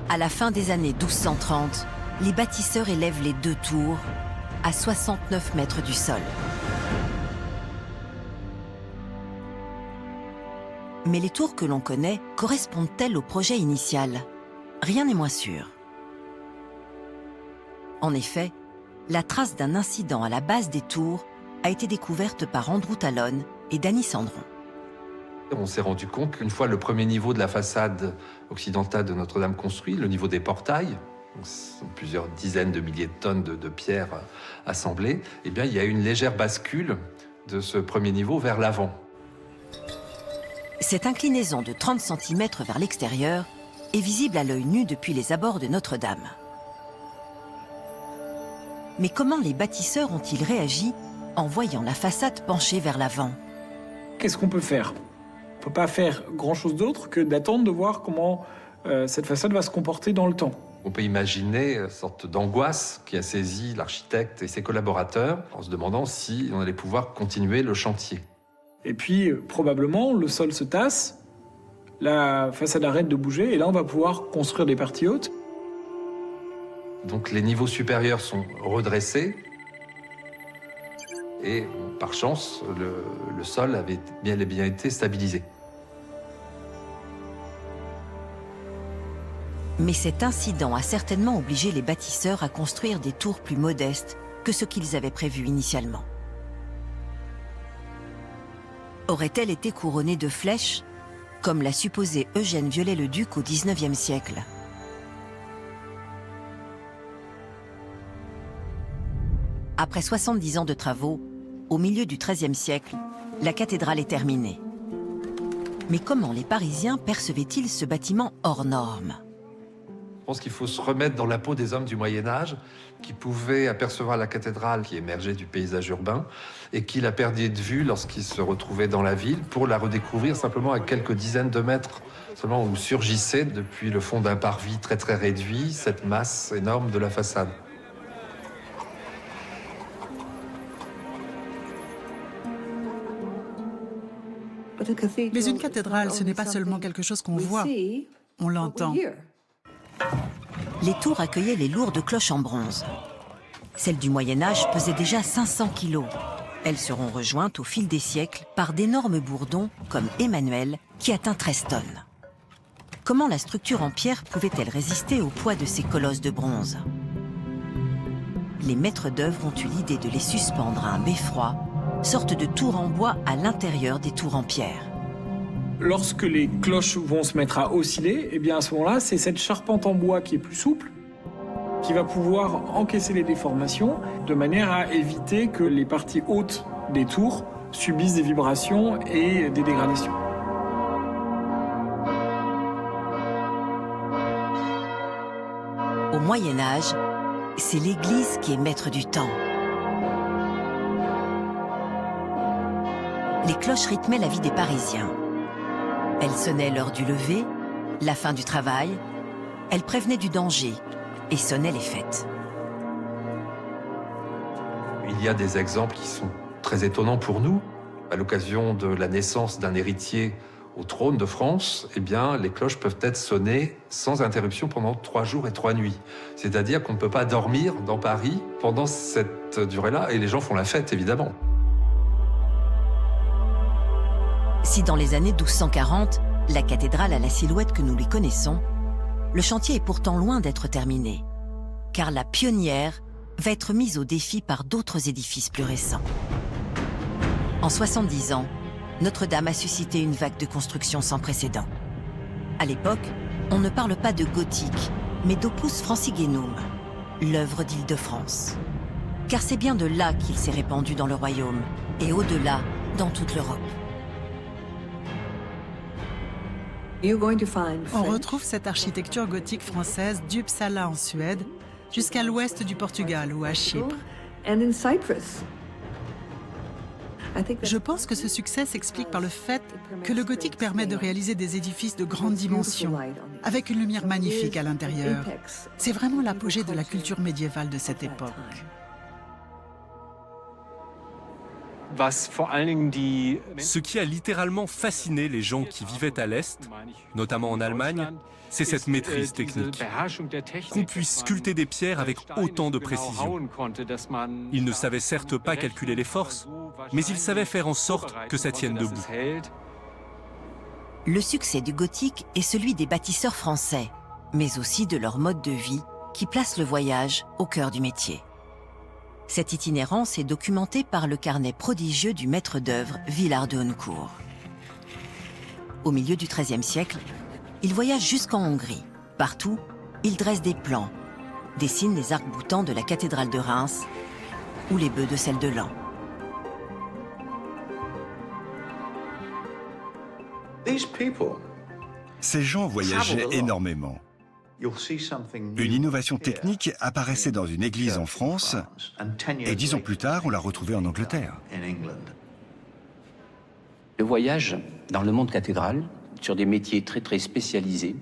À la fin des années 1230, les bâtisseurs élèvent les 2 tours à 69 mètres du sol. Mais les tours que l'on connaît correspondent-elles au projet initial? Rien n'est moins sûr. En effet, la trace d'un incident à la base des tours a été découverte par Andrew Talon et Danny Sandron. On s'est rendu compte qu'une fois le premier niveau de la façade occidentale de Notre-Dame construit, le niveau des portails, ce sont plusieurs dizaines de milliers de tonnes de pierres assemblées, eh bien, il y a une légère bascule de ce premier niveau vers l'avant. Cette inclinaison de 30 cm vers l'extérieur est visible à l'œil nu depuis les abords de Notre-Dame. Mais comment les bâtisseurs ont-ils réagi en voyant la façade penchée vers l'avant? Qu'est-ce qu'on peut faire? On ne peut pas faire grand-chose d'autre que d'attendre de voir comment cette façade va se comporter dans le temps. On peut imaginer une sorte d'angoisse qui a saisi l'architecte et ses collaborateurs en se demandant si on allait pouvoir continuer le chantier. Et puis, probablement, le sol se tasse, la façade arrête de bouger, et là, on va pouvoir construire des parties hautes. Donc les niveaux supérieurs sont redressés, et par chance, le sol avait bien été stabilisé. Mais cet incident a certainement obligé les bâtisseurs à construire des tours plus modestes que ce qu'ils avaient prévu initialement. Aurait-elle été couronnée de flèches, comme l'a supposé Eugène Viollet-le-Duc au XIXe siècle? Après 70 ans de travaux, au milieu du XIIIe siècle, la cathédrale est terminée. Mais comment les Parisiens percevaient-ils ce bâtiment hors norme? pense qu'il faut se remettre dans la peau des hommes du Moyen-Âge qui pouvaient apercevoir la cathédrale qui émergeait du paysage urbain et qui la perdaient de vue lorsqu'ils se retrouvaient dans la ville pour la redécouvrir simplement à quelques dizaines de mètres seulement où surgissait depuis le fond d'un parvis très très réduit cette masse énorme de la façade. Mais une cathédrale, ce n'est pas seulement quelque chose qu'on voit, on l'entend. Les tours accueillaient les lourdes cloches en bronze. Celles du Moyen-Âge pesaient déjà 500 kilos. Elles seront rejointes au fil des siècles par d'énormes bourdons comme Emmanuel, qui atteint 13 tonnes. Comment la structure en pierre pouvait-elle résister au poids de ces colosses de bronze? Les maîtres d'œuvre ont eu l'idée de les suspendre à un beffroi, sorte de tour en bois à l'intérieur des tours en pierre. Lorsque les cloches vont se mettre à osciller, eh bien à ce moment-là, c'est cette charpente en bois qui est plus souple, qui va pouvoir encaisser les déformations de manière à éviter que les parties hautes des tours subissent des vibrations et des dégradations. Au Moyen-Âge, c'est l'Église qui est maître du temps. Les cloches rythmaient la vie des Parisiens. Elles sonnaient l'heure du lever, la fin du travail, elles prévenaient du danger et sonnaient les fêtes. Il y a des exemples qui sont très étonnants pour nous. À l'occasion de la naissance d'un héritier au trône de France, eh bien, les cloches peuvent être sonnées sans interruption pendant 3 jours et 3 nuits. C'est-à-dire qu'on ne peut pas dormir dans Paris pendant cette durée-là, et les gens font la fête, évidemment. Si dans les années 1240, la cathédrale a la silhouette que nous lui connaissons, le chantier est pourtant loin d'être terminé, car la pionnière va être mise au défi par d'autres édifices plus récents. En 70 ans, Notre-Dame a suscité une vague de construction sans précédent. À l'époque, on ne parle pas de gothique, mais d'opus francigenum, l'œuvre d'Île-de-France. Car c'est bien de là qu'il s'est répandu dans le royaume, et au-delà, dans toute l'Europe. On retrouve cette architecture gothique française d'Uppsala en Suède jusqu'à l'ouest du Portugal ou à Chypre. Je pense que ce succès s'explique par le fait que le gothique permet de réaliser des édifices de grande dimension, avec une lumière magnifique à l'intérieur. C'est vraiment l'apogée de la culture médiévale de cette époque. Ce qui a littéralement fasciné les gens qui vivaient à l'Est, notamment en Allemagne, c'est cette maîtrise technique. Qu'on puisse sculpter des pierres avec autant de précision. Ils ne savaient certes pas calculer les forces, mais ils savaient faire en sorte que ça tienne debout. Le succès du gothique est celui des bâtisseurs français, mais aussi de leur mode de vie qui place le voyage au cœur du métier. Cette itinérance est documentée par le carnet prodigieux du maître d'œuvre Villard de Honnecourt. Au milieu du XIIIe siècle, il voyage jusqu'en Hongrie. Partout, il dresse des plans, dessine les arcs-boutants de la cathédrale de Reims ou les bœufs de celle de Laon. Ces gens voyageaient énormément. Une innovation technique apparaissait dans une église en France et 10 ans plus tard, on la retrouvait en Angleterre. Le voyage dans le monde cathédral, sur des métiers très très spécialisés,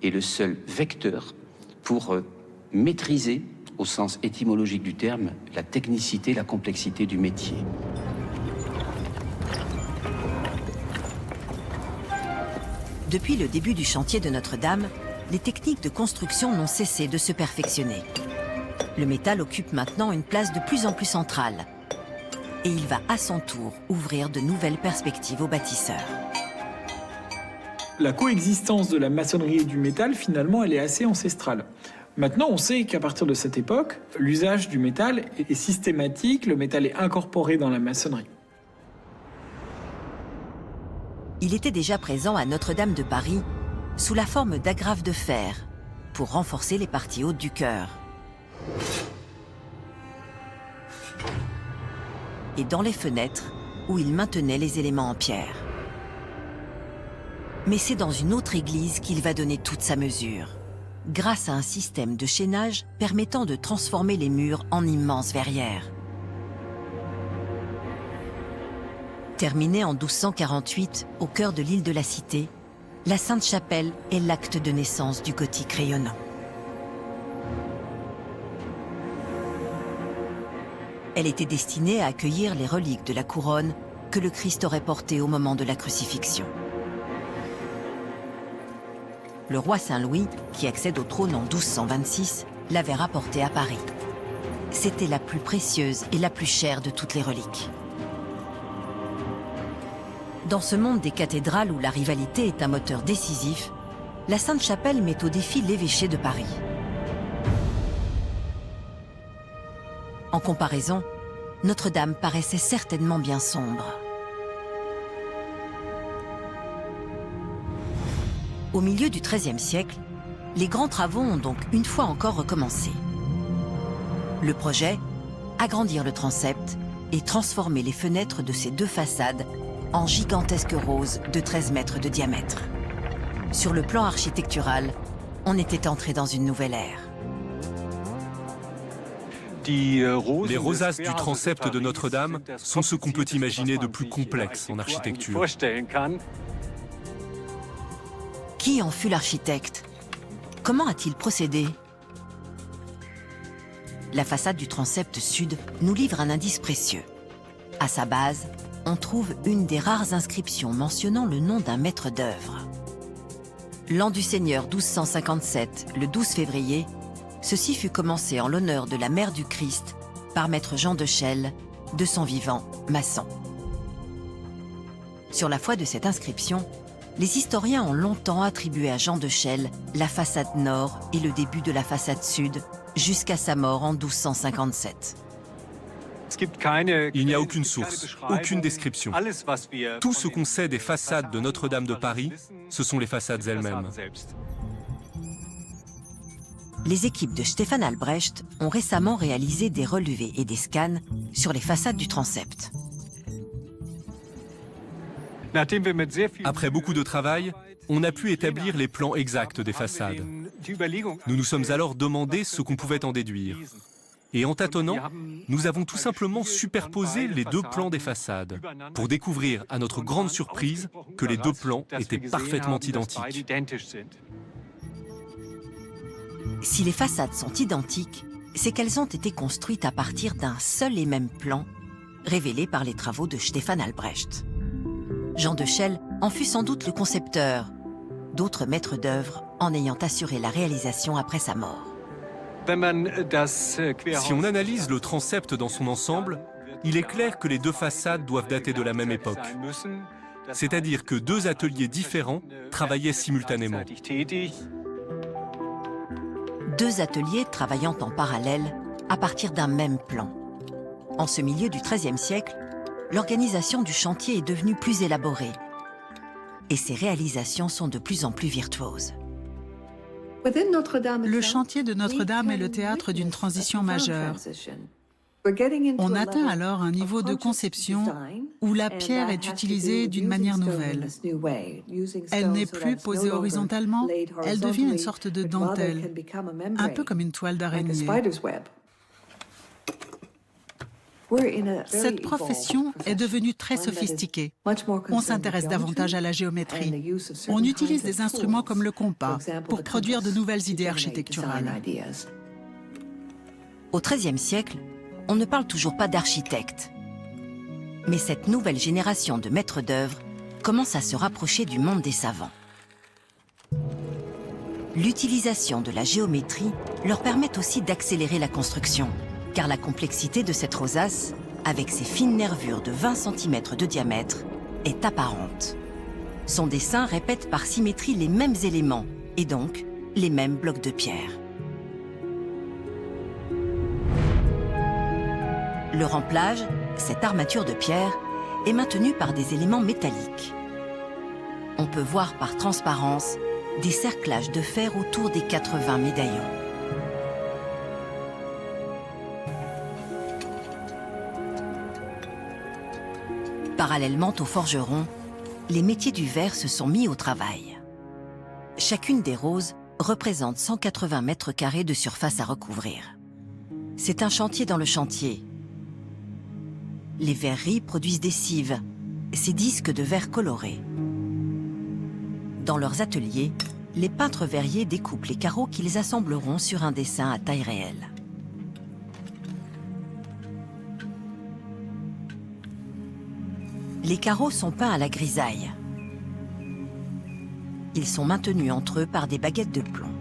est le seul vecteur pour maîtriser, au sens étymologique du terme, la technicité, la complexité du métier. Depuis le début du chantier de Notre-Dame, les techniques de construction n'ont cessé de se perfectionner. Le métal occupe maintenant une place de plus en plus centrale. Et il va à son tour ouvrir de nouvelles perspectives aux bâtisseurs. La coexistence de la maçonnerie et du métal, finalement, elle est assez ancestrale. Maintenant, on sait qu'à partir de cette époque, l'usage du métal est systématique, le métal est incorporé dans la maçonnerie. Il était déjà présent à Notre-Dame de Paris sous la forme d'agrafes de fer pour renforcer les parties hautes du chœur. Et dans les fenêtres où il maintenait les éléments en pierre. Mais c'est dans une autre église qu'il va donner toute sa mesure, grâce à un système de chaînage permettant de transformer les murs en immenses verrières. Terminée en 1248, au cœur de l'île de la Cité, la Sainte-Chapelle est l'acte de naissance du gothique rayonnant. Elle était destinée à accueillir les reliques de la couronne que le Christ aurait portée au moment de la crucifixion. Le roi Saint-Louis, qui accède au trône en 1226, l'avait rapportée à Paris. C'était la plus précieuse et la plus chère de toutes les reliques. Dans ce monde des cathédrales où la rivalité est un moteur décisif, la Sainte-Chapelle met au défi l'évêché de Paris. En comparaison, Notre-Dame paraissait certainement bien sombre. Au milieu du XIIIe siècle, les grands travaux ont donc une fois encore recommencé. Le projet, agrandir le transept et transformer les fenêtres de ces deux façades en gigantesques roses de 13 mètres de diamètre. Sur le plan architectural, on était entré dans une nouvelle ère. Les rosaces du transept de Notre-Dame sont ce qu'on peut imaginer de plus complexe en architecture. Qui en fut l'architecte? Comment a-t-il procédé? La façade du transept sud nous livre un indice précieux. À sa base, on trouve une des rares inscriptions mentionnant le nom d'un maître d'œuvre. L'an du Seigneur 1257, le 12 février, ceci fut commencé en l'honneur de la mère du Christ par maître Jean de Chelles, de son vivant maçon. Sur la foi de cette inscription, les historiens ont longtemps attribué à Jean de Chelles la façade nord et le début de la façade sud, jusqu'à sa mort en 1257. Il n'y a aucune source, aucune description. Tout ce qu'on sait des façades de Notre-Dame de Paris, ce sont les façades elles-mêmes. Les équipes de Stefan Albrecht ont récemment réalisé des relevés et des scans sur les façades du transept. Après beaucoup de travail, on a pu établir les plans exacts des façades. Nous nous sommes alors demandé ce qu'on pouvait en déduire. Et en tâtonnant, nous avons tout simplement superposé les deux plans des façades pour découvrir, à notre grande surprise, que les deux plans étaient parfaitement identiques. Si les façades sont identiques, c'est qu'elles ont été construites à partir d'un seul et même plan, révélé par les travaux de Stefan Albrecht. Jean de Chelles en fut sans doute le concepteur, d'autres maîtres d'œuvre en ayant assuré la réalisation après sa mort. Si on analyse le transept dans son ensemble, il est clair que les deux façades doivent dater de la même époque. C'est-à-dire que deux ateliers différents travaillaient simultanément. Deux ateliers travaillant en parallèle à partir d'un même plan. En ce milieu du XIIIe siècle, l'organisation du chantier est devenue plus élaborée et ses réalisations sont de plus en plus virtuoses. Le chantier de Notre-Dame est le théâtre d'une transition majeure. On atteint alors un niveau de conception où la pierre est utilisée d'une manière nouvelle. Elle n'est plus posée horizontalement, elle devient une sorte de dentelle, un peu comme une toile d'araignée. Cette profession est devenue très sophistiquée. On s'intéresse davantage à la géométrie. On utilise des instruments comme le compas pour produire de nouvelles idées architecturales. Au XIIIe siècle, on ne parle toujours pas d'architecte. Mais cette nouvelle génération de maîtres d'œuvre commence à se rapprocher du monde des savants. L'utilisation de la géométrie leur permet aussi d'accélérer la construction, car la complexité de cette rosace, avec ses fines nervures de 20 cm de diamètre, est apparente. Son dessin répète par symétrie les mêmes éléments, et donc les mêmes blocs de pierre. Le remplage, cette armature de pierre, est maintenue par des éléments métalliques. On peut voir par transparence des cerclages de fer autour des 80 médaillons. Parallèlement aux forgerons, les métiers du verre se sont mis au travail. Chacune des roses représente 180 mètres carrés de surface à recouvrir. C'est un chantier dans le chantier. Les verreries produisent des cives, ces disques de verre colorés. Dans leurs ateliers, les peintres verriers découpent les carreaux qu'ils assembleront sur un dessin à taille réelle. Les carreaux sont peints à la grisaille. Ils sont maintenus entre eux par des baguettes de plomb.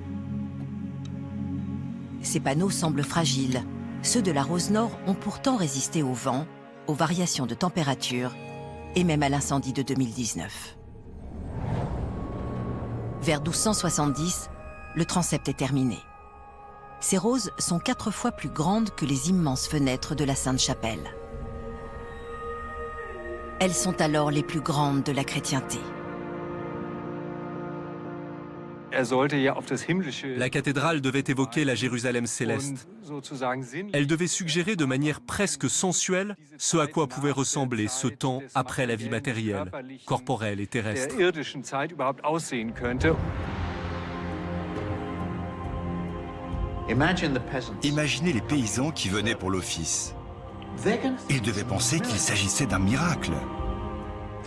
Ces panneaux semblent fragiles. Ceux de la Rose Nord ont pourtant résisté au vent, aux variations de température et même à l'incendie de 2019. Vers 1270, le transept est terminé. Ces roses sont 4 fois plus grandes que les immenses fenêtres de la Sainte-Chapelle. Elles sont alors les plus grandes de la chrétienté. La cathédrale devait évoquer la Jérusalem céleste. Elle devait suggérer de manière presque sensuelle ce à quoi pouvait ressembler ce temps après la vie matérielle, corporelle et terrestre. Imaginez les paysans qui venaient pour l'office. Ils devaient penser qu'il s'agissait d'un miracle.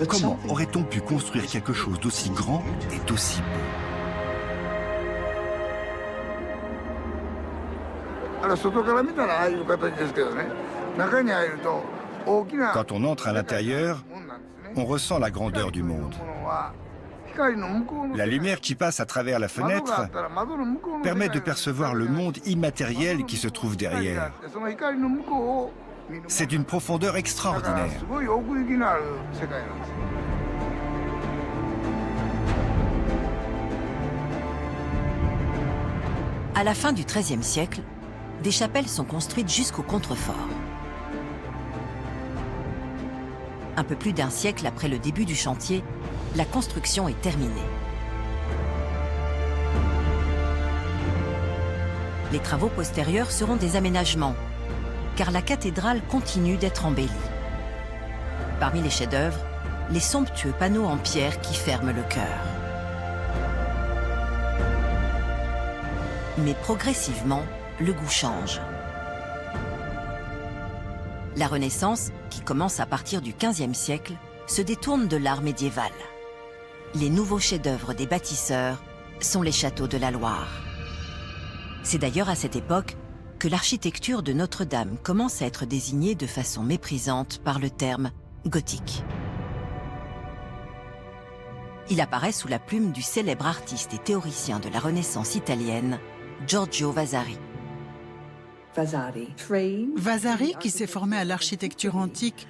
Comment aurait-on pu construire quelque chose d'aussi grand et d'aussi beau ? Quand on entre à l'intérieur, on ressent la grandeur du monde. La lumière qui passe à travers la fenêtre permet de percevoir le monde immatériel qui se trouve derrière. C'est d'une profondeur extraordinaire. À la fin du XIIIe siècle, des chapelles sont construites jusqu'au contrefort. Un peu plus d'un siècle après le début du chantier, la construction est terminée. Les travaux postérieurs seront des aménagements, car la cathédrale continue d'être embellie. Parmi les chefs-d'œuvre, les somptueux panneaux en pierre qui ferment le chœur. Mais progressivement, le goût change. La Renaissance, qui commence à partir du XVe siècle, se détourne de l'art médiéval. Les nouveaux chefs-d'œuvre des bâtisseurs sont les châteaux de la Loire. C'est d'ailleurs à cette époque que l'architecture de Notre-Dame commence à être désignée de façon méprisante par le terme gothique. Il apparaît sous la plume du célèbre artiste et théoricien de la Renaissance italienne, Giorgio Vasari. Vasari, qui s'est formé à l'architecture antique,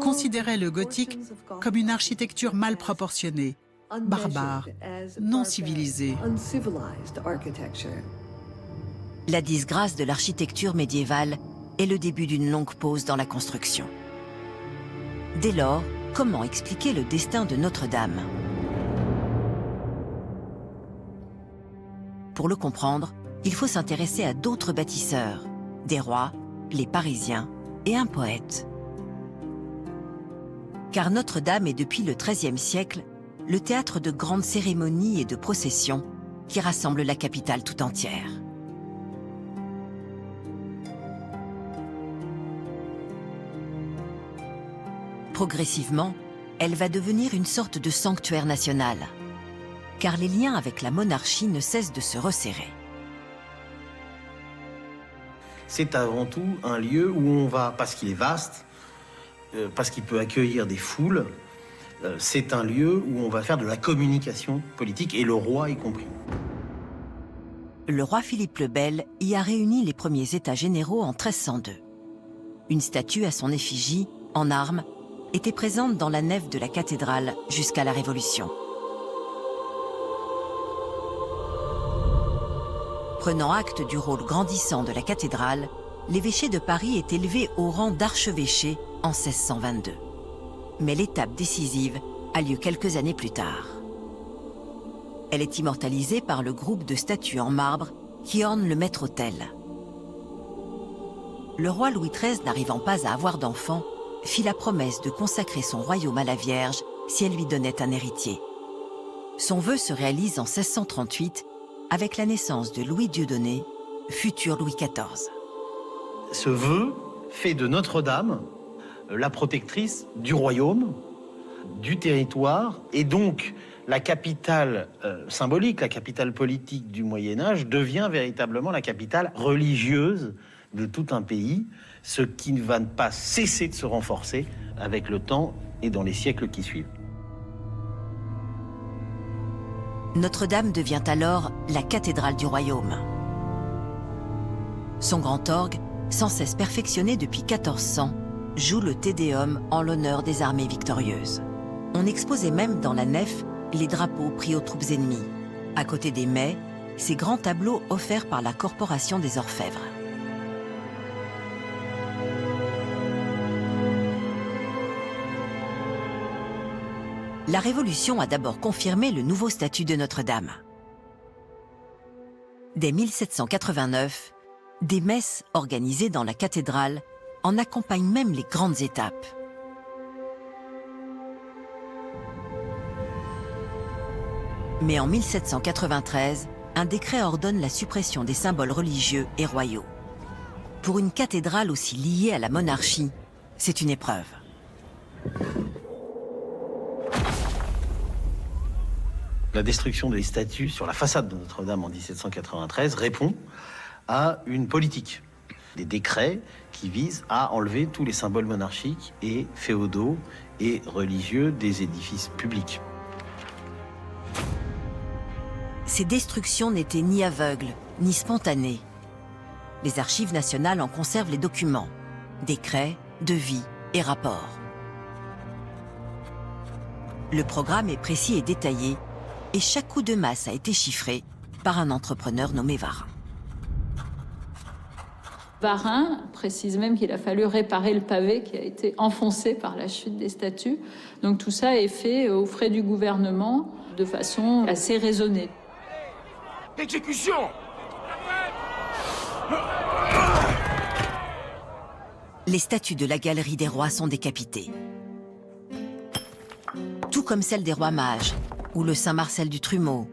considérait le gothique comme une architecture mal proportionnée, barbare, non civilisée. La disgrâce de l'architecture médiévale est le début d'une longue pause dans la construction. Dès lors, comment expliquer le destin de Notre-Dame? Pour le comprendre, il faut s'intéresser à d'autres bâtisseurs, des rois, les Parisiens et un poète. Car Notre-Dame est depuis le XIIIe siècle le théâtre de grandes cérémonies et de processions qui rassemblent la capitale tout entière. Progressivement, elle va devenir une sorte de sanctuaire national, car les liens avec la monarchie ne cessent de se resserrer. C'est avant tout un lieu où on va, parce qu'il est vaste, parce qu'il peut accueillir des foules, c'est un lieu où on va faire de la communication politique, et le roi y compris. Le roi Philippe le Bel y a réuni les premiers états généraux en 1302. Une statue à son effigie, en armes, était présente dans la nef de la cathédrale jusqu'à la Révolution. Prenant acte du rôle grandissant de la cathédrale, l'évêché de Paris est élevé au rang d'archevêché en 1622. Mais l'étape décisive a lieu quelques années plus tard. Elle est immortalisée par le groupe de statues en marbre qui ornent le maître-autel. Le roi Louis XIII, n'arrivant pas à avoir d'enfant, fit la promesse de consacrer son royaume à la Vierge si elle lui donnait un héritier. Son vœu se réalise en 1638 avec la naissance de Louis Dieudonné, futur Louis XIV. Ce vœu fait de Notre-Dame la protectrice du royaume, du territoire, et donc la capitale symbolique, la capitale politique du Moyen-Âge devient véritablement la capitale religieuse de tout un pays, ce qui ne va pas cesser de se renforcer avec le temps et dans les siècles qui suivent. Notre-Dame devient alors la cathédrale du royaume. Son grand orgue, sans cesse perfectionné depuis 1400, joue le Te Deum en l'honneur des armées victorieuses. On exposait même dans la nef les drapeaux pris aux troupes ennemies. À côté des mets, ces grands tableaux offerts par la Corporation des Orfèvres. La Révolution a d'abord confirmé le nouveau statut de Notre-Dame. Dès 1789, des messes organisées dans la cathédrale en accompagnent même les grandes étapes. Mais en 1793, un décret ordonne la suppression des symboles religieux et royaux. Pour une cathédrale aussi liée à la monarchie, c'est une épreuve. La destruction des statues sur la façade de Notre-Dame en 1793 répond à une politique, des décrets qui visent à enlever tous les symboles monarchiques et féodaux et religieux des édifices publics. Ces destructions n'étaient ni aveugles, ni spontanées. Les archives nationales en conservent les documents, décrets, devis et rapports. Le programme est précis et détaillé, et chaque coup de masse a été chiffré par un entrepreneur nommé Varin. Varin précise même qu'il a fallu réparer le pavé qui a été enfoncé par la chute des statues. Donc tout ça est fait aux frais du gouvernement de façon assez raisonnée. Exécution! Les statues de la Galerie des Rois sont décapitées. Tout comme celle des rois mages ou le Saint-Marcel du Trumeau.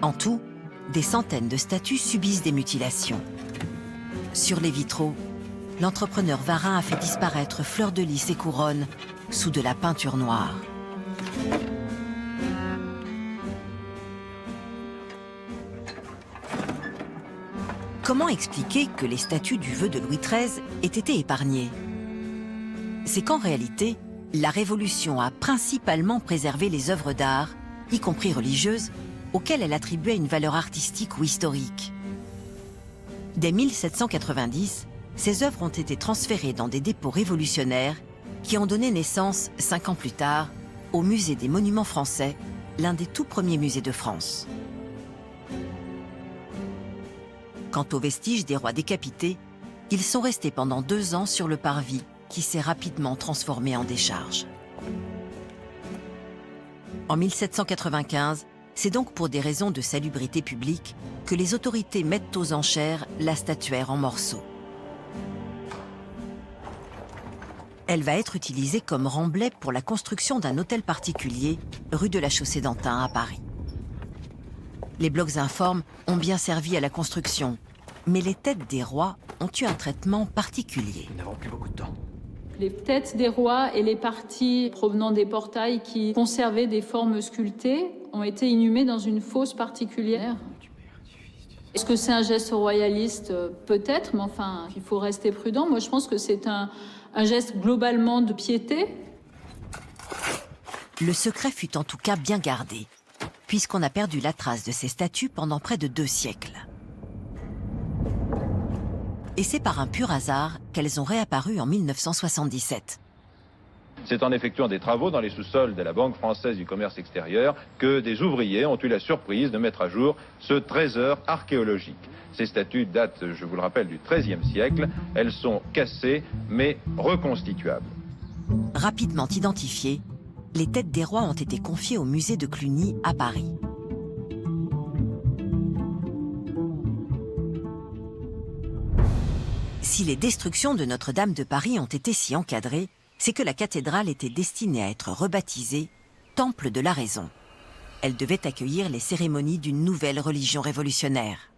En tout, des centaines de statues subissent des mutilations. Sur les vitraux, l'entrepreneur Varin a fait disparaître fleurs de lys et couronnes sous de la peinture noire. Comment expliquer que les statues du vœu de Louis XIII aient été épargnées? C'est qu'en réalité, la Révolution a principalement préservé les œuvres d'art, y compris religieuses, auxquelles elle attribuait une valeur artistique ou historique. Dès 1790, ces œuvres ont été transférées dans des dépôts révolutionnaires qui ont donné naissance, 5 ans plus tard, au Musée des Monuments Français, l'un des tout premiers musées de France. Quant aux vestiges des rois décapités, ils sont restés pendant 2 ans sur le parvis, qui s'est rapidement transformé en décharge. En 1795, c'est donc pour des raisons de salubrité publique que les autorités mettent aux enchères la statuaire en morceaux. Elle va être utilisée comme remblai pour la construction d'un hôtel particulier, rue de la Chaussée-d'Antin à Paris. Les blocs informes ont bien servi à la construction, mais les têtes des rois ont eu un traitement particulier. Nous n'avons plus beaucoup de temps. Les têtes des rois et les parties provenant des portails qui conservaient des formes sculptées ont été inhumées dans une fosse particulière. Est-ce que c'est un geste royaliste? Peut-être, mais enfin, il faut rester prudent. Moi, je pense que c'est un geste globalement de piété. Le secret fut en tout cas bien gardé, puisqu'on a perdu la trace de ces statues pendant près de 2 siècles. Et c'est par un pur hasard qu'elles ont réapparu en 1977. C'est en effectuant des travaux dans les sous-sols de la Banque française du commerce extérieur que des ouvriers ont eu la surprise de mettre à jour ce trésor archéologique. Ces statues datent, je vous le rappelle, du XIIIe siècle. Elles sont cassées, mais reconstituables. Rapidement identifiées, les têtes des rois ont été confiées au musée de Cluny à Paris. Si les destructions de Notre-Dame de Paris ont été si encadrées, c'est que la cathédrale était destinée à être rebaptisée Temple de la Raison. Elle devait accueillir les cérémonies d'une nouvelle religion révolutionnaire.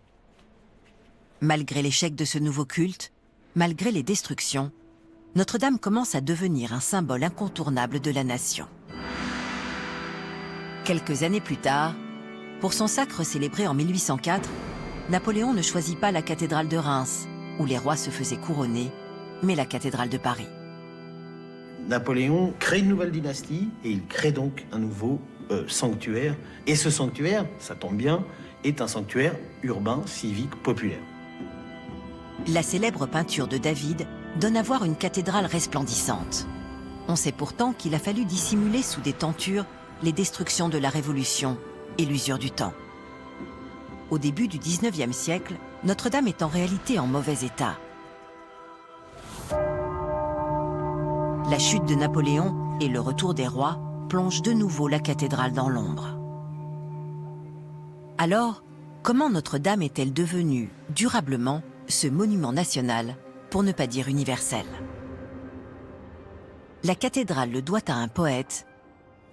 Malgré l'échec de ce nouveau culte, malgré les destructions, Notre-Dame commence à devenir un symbole incontournable de la nation. Quelques années plus tard, pour son sacre célébré en 1804, Napoléon ne choisit pas la cathédrale de Reims, où les rois se faisaient couronner, mais la cathédrale de Paris. Napoléon crée une nouvelle dynastie et il crée donc un nouveau sanctuaire. Et ce sanctuaire, ça tombe bien, est un sanctuaire urbain, civique, populaire. La célèbre peinture de David donne à voir une cathédrale resplendissante. On sait pourtant qu'il a fallu dissimuler sous des tentures les destructions de la Révolution et l'usure du temps. Au début du XIXe siècle, Notre-Dame est en réalité en mauvais état. La chute de Napoléon et le retour des rois plongent de nouveau la cathédrale dans l'ombre. Alors, comment Notre-Dame est-elle devenue, durablement, ce monument national, pour ne pas dire universel? La cathédrale le doit à un poète,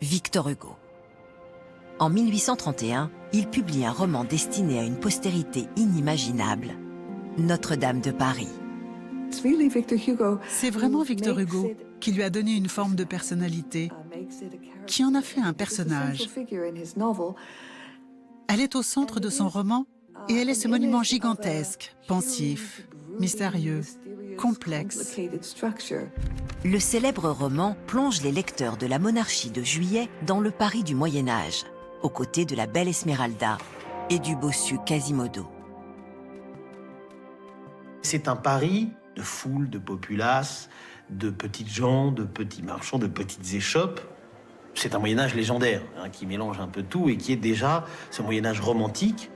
Victor Hugo. En 1831, il publie un roman destiné à une postérité inimaginable, Notre-Dame de Paris. C'est vraiment Victor Hugo qui lui a donné une forme de personnalité, qui en a fait un personnage. Elle est au centre de son roman et elle est ce monument gigantesque, pensif, mystérieux, complexe. Le célèbre roman plonge les lecteurs de la monarchie de Juillet dans le Paris du Moyen-Âge, aux côtés de la belle Esmeralda et du bossu Quasimodo. C'est un Paris de foule, de populace, de petites gens, de petits marchands, de petites échoppes. C'est un Moyen-Âge légendaire, qui mélange un peu tout et qui est déjà ce Moyen-Âge romantique.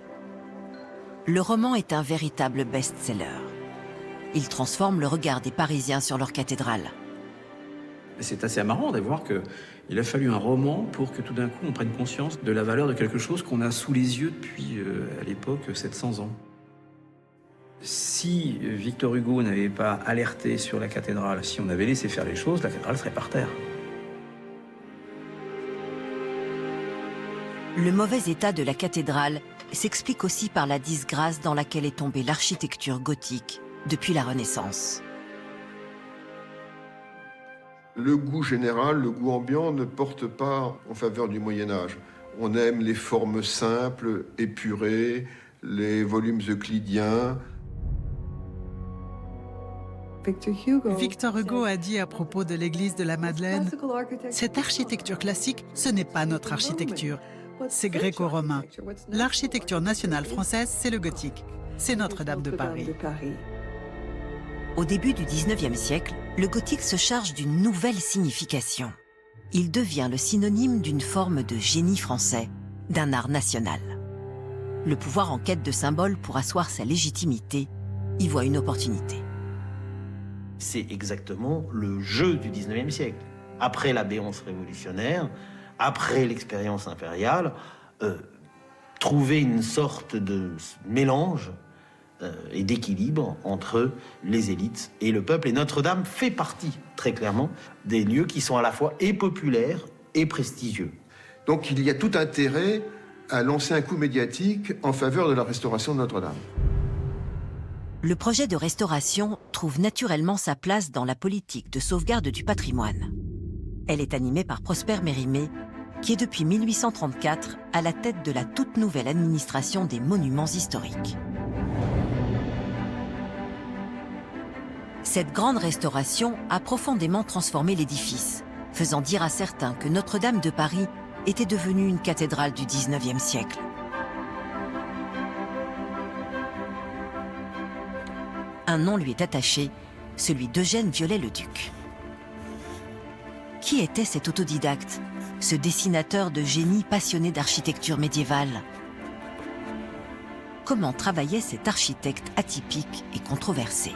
Le roman est un véritable best-seller. Il transforme le regard des Parisiens sur leur cathédrale. C'est assez marrant de voir qu'il a fallu un roman pour que tout d'un coup on prenne conscience de la valeur de quelque chose qu'on a sous les yeux depuis, à l'époque, 700 ans. Si Victor Hugo n'avait pas alerté sur la cathédrale, si on avait laissé faire les choses, la cathédrale serait par terre. Le mauvais état de la cathédrale s'explique aussi par la disgrâce dans laquelle est tombée l'architecture gothique depuis la Renaissance. Le goût général, le goût ambiant ne porte pas en faveur du Moyen-Âge. On aime les formes simples, épurées, les volumes euclidiens. Victor Hugo a dit à propos de l'église de la Madeleine, « Cette architecture classique, ce n'est pas notre architecture, c'est gréco-romain. L'architecture nationale française, c'est le gothique, c'est Notre-Dame de Paris. » Au début du XIXe siècle, le gothique se charge d'une nouvelle signification. Il devient le synonyme d'une forme de génie français, d'un art national. Le pouvoir en quête de symboles pour asseoir sa légitimité y voit une opportunité. C'est exactement le jeu du XIXe siècle. Après la béance révolutionnaire, après l'expérience impériale, trouver une sorte de mélange et d'équilibre entre les élites et le peuple. Et Notre-Dame fait partie, très clairement, des lieux qui sont à la fois et populaires et prestigieux. Donc il y a tout intérêt à lancer un coup médiatique en faveur de la restauration de Notre-Dame. Le projet de restauration trouve naturellement sa place dans la politique de sauvegarde du patrimoine. Elle est animée par Prosper Mérimée, qui est depuis 1834 à la tête de la toute nouvelle administration des monuments historiques. Cette grande restauration a profondément transformé l'édifice, faisant dire à certains que Notre-Dame de Paris était devenue une cathédrale du XIXe siècle. Un nom lui est attaché, celui d'Eugène Viollet-le-Duc. Qui était cet autodidacte, ce dessinateur de génie passionné d'architecture médiévale? Comment travaillait cet architecte atypique et controversé?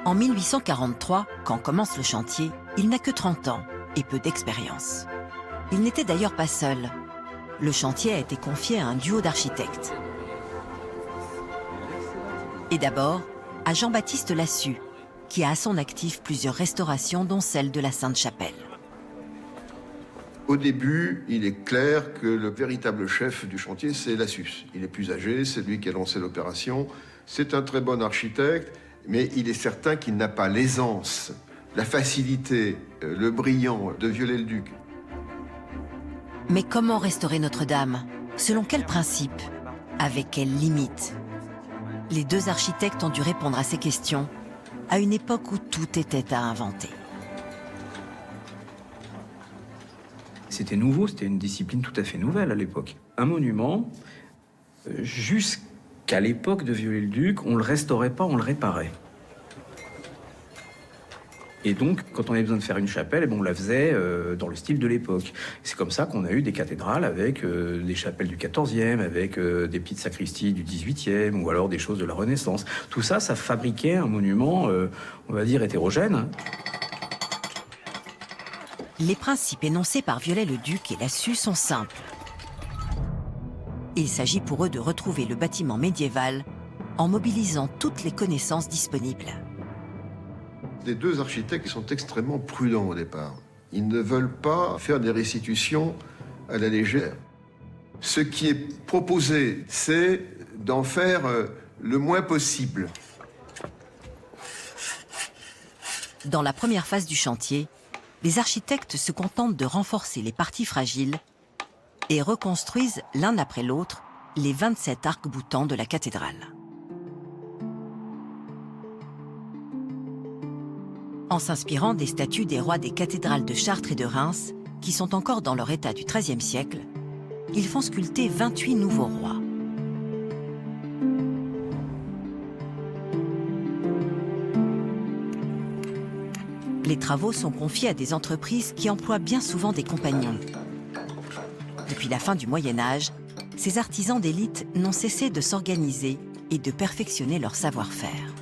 En 1843, quand commence le chantier, il n'a que 30 ans et peu d'expérience. Il n'était d'ailleurs pas seul. Le chantier a été confié à un duo d'architectes. Et d'abord, à Jean-Baptiste Lassus, qui a à son actif plusieurs restaurations, dont celle de la Sainte-Chapelle. Au début, il est clair que le véritable chef du chantier, c'est Lassus. Il est plus âgé, c'est lui qui a lancé l'opération. C'est un très bon architecte, mais il est certain qu'il n'a pas l'aisance, la facilité, le brillant de Viollet-le-Duc. Mais comment restaurer Notre-Dame? Selon quels principes? Avec quelles limites? Les deux architectes ont dû répondre à ces questions à une époque où tout était à inventer. C'était nouveau, c'était une discipline tout à fait nouvelle à l'époque. Un monument, jusqu'à l'époque de Viollet-le-Duc, on ne le restaurait pas, on le réparait. Et donc, quand on avait besoin de faire une chapelle, eh bien, on la faisait dans le style de l'époque. C'est comme ça qu'on a eu des cathédrales avec des chapelles du XIVe, avec des petites sacristies du XVIIIe, ou alors des choses de la Renaissance. Tout ça, ça fabriquait un monument, on va dire, hétérogène. Les principes énoncés par Viollet-le-Duc et Lassus sont simples. Il s'agit pour eux de retrouver le bâtiment médiéval en mobilisant toutes les connaissances disponibles. Les deux architectes sont extrêmement prudents au départ. Ils ne veulent pas faire des restitutions à la légère. Ce qui est proposé, c'est d'en faire le moins possible. Dans la première phase du chantier, les architectes se contentent de renforcer les parties fragiles et reconstruisent l'un après l'autre les 27 arcs-boutants de la cathédrale. En s'inspirant des statues des rois des cathédrales de Chartres et de Reims, qui sont encore dans leur état du XIIIe siècle, ils font sculpter 28 nouveaux rois. Les travaux sont confiés à des entreprises qui emploient bien souvent des compagnons. Depuis la fin du Moyen-Âge, ces artisans d'élite n'ont cessé de s'organiser et de perfectionner leur savoir-faire.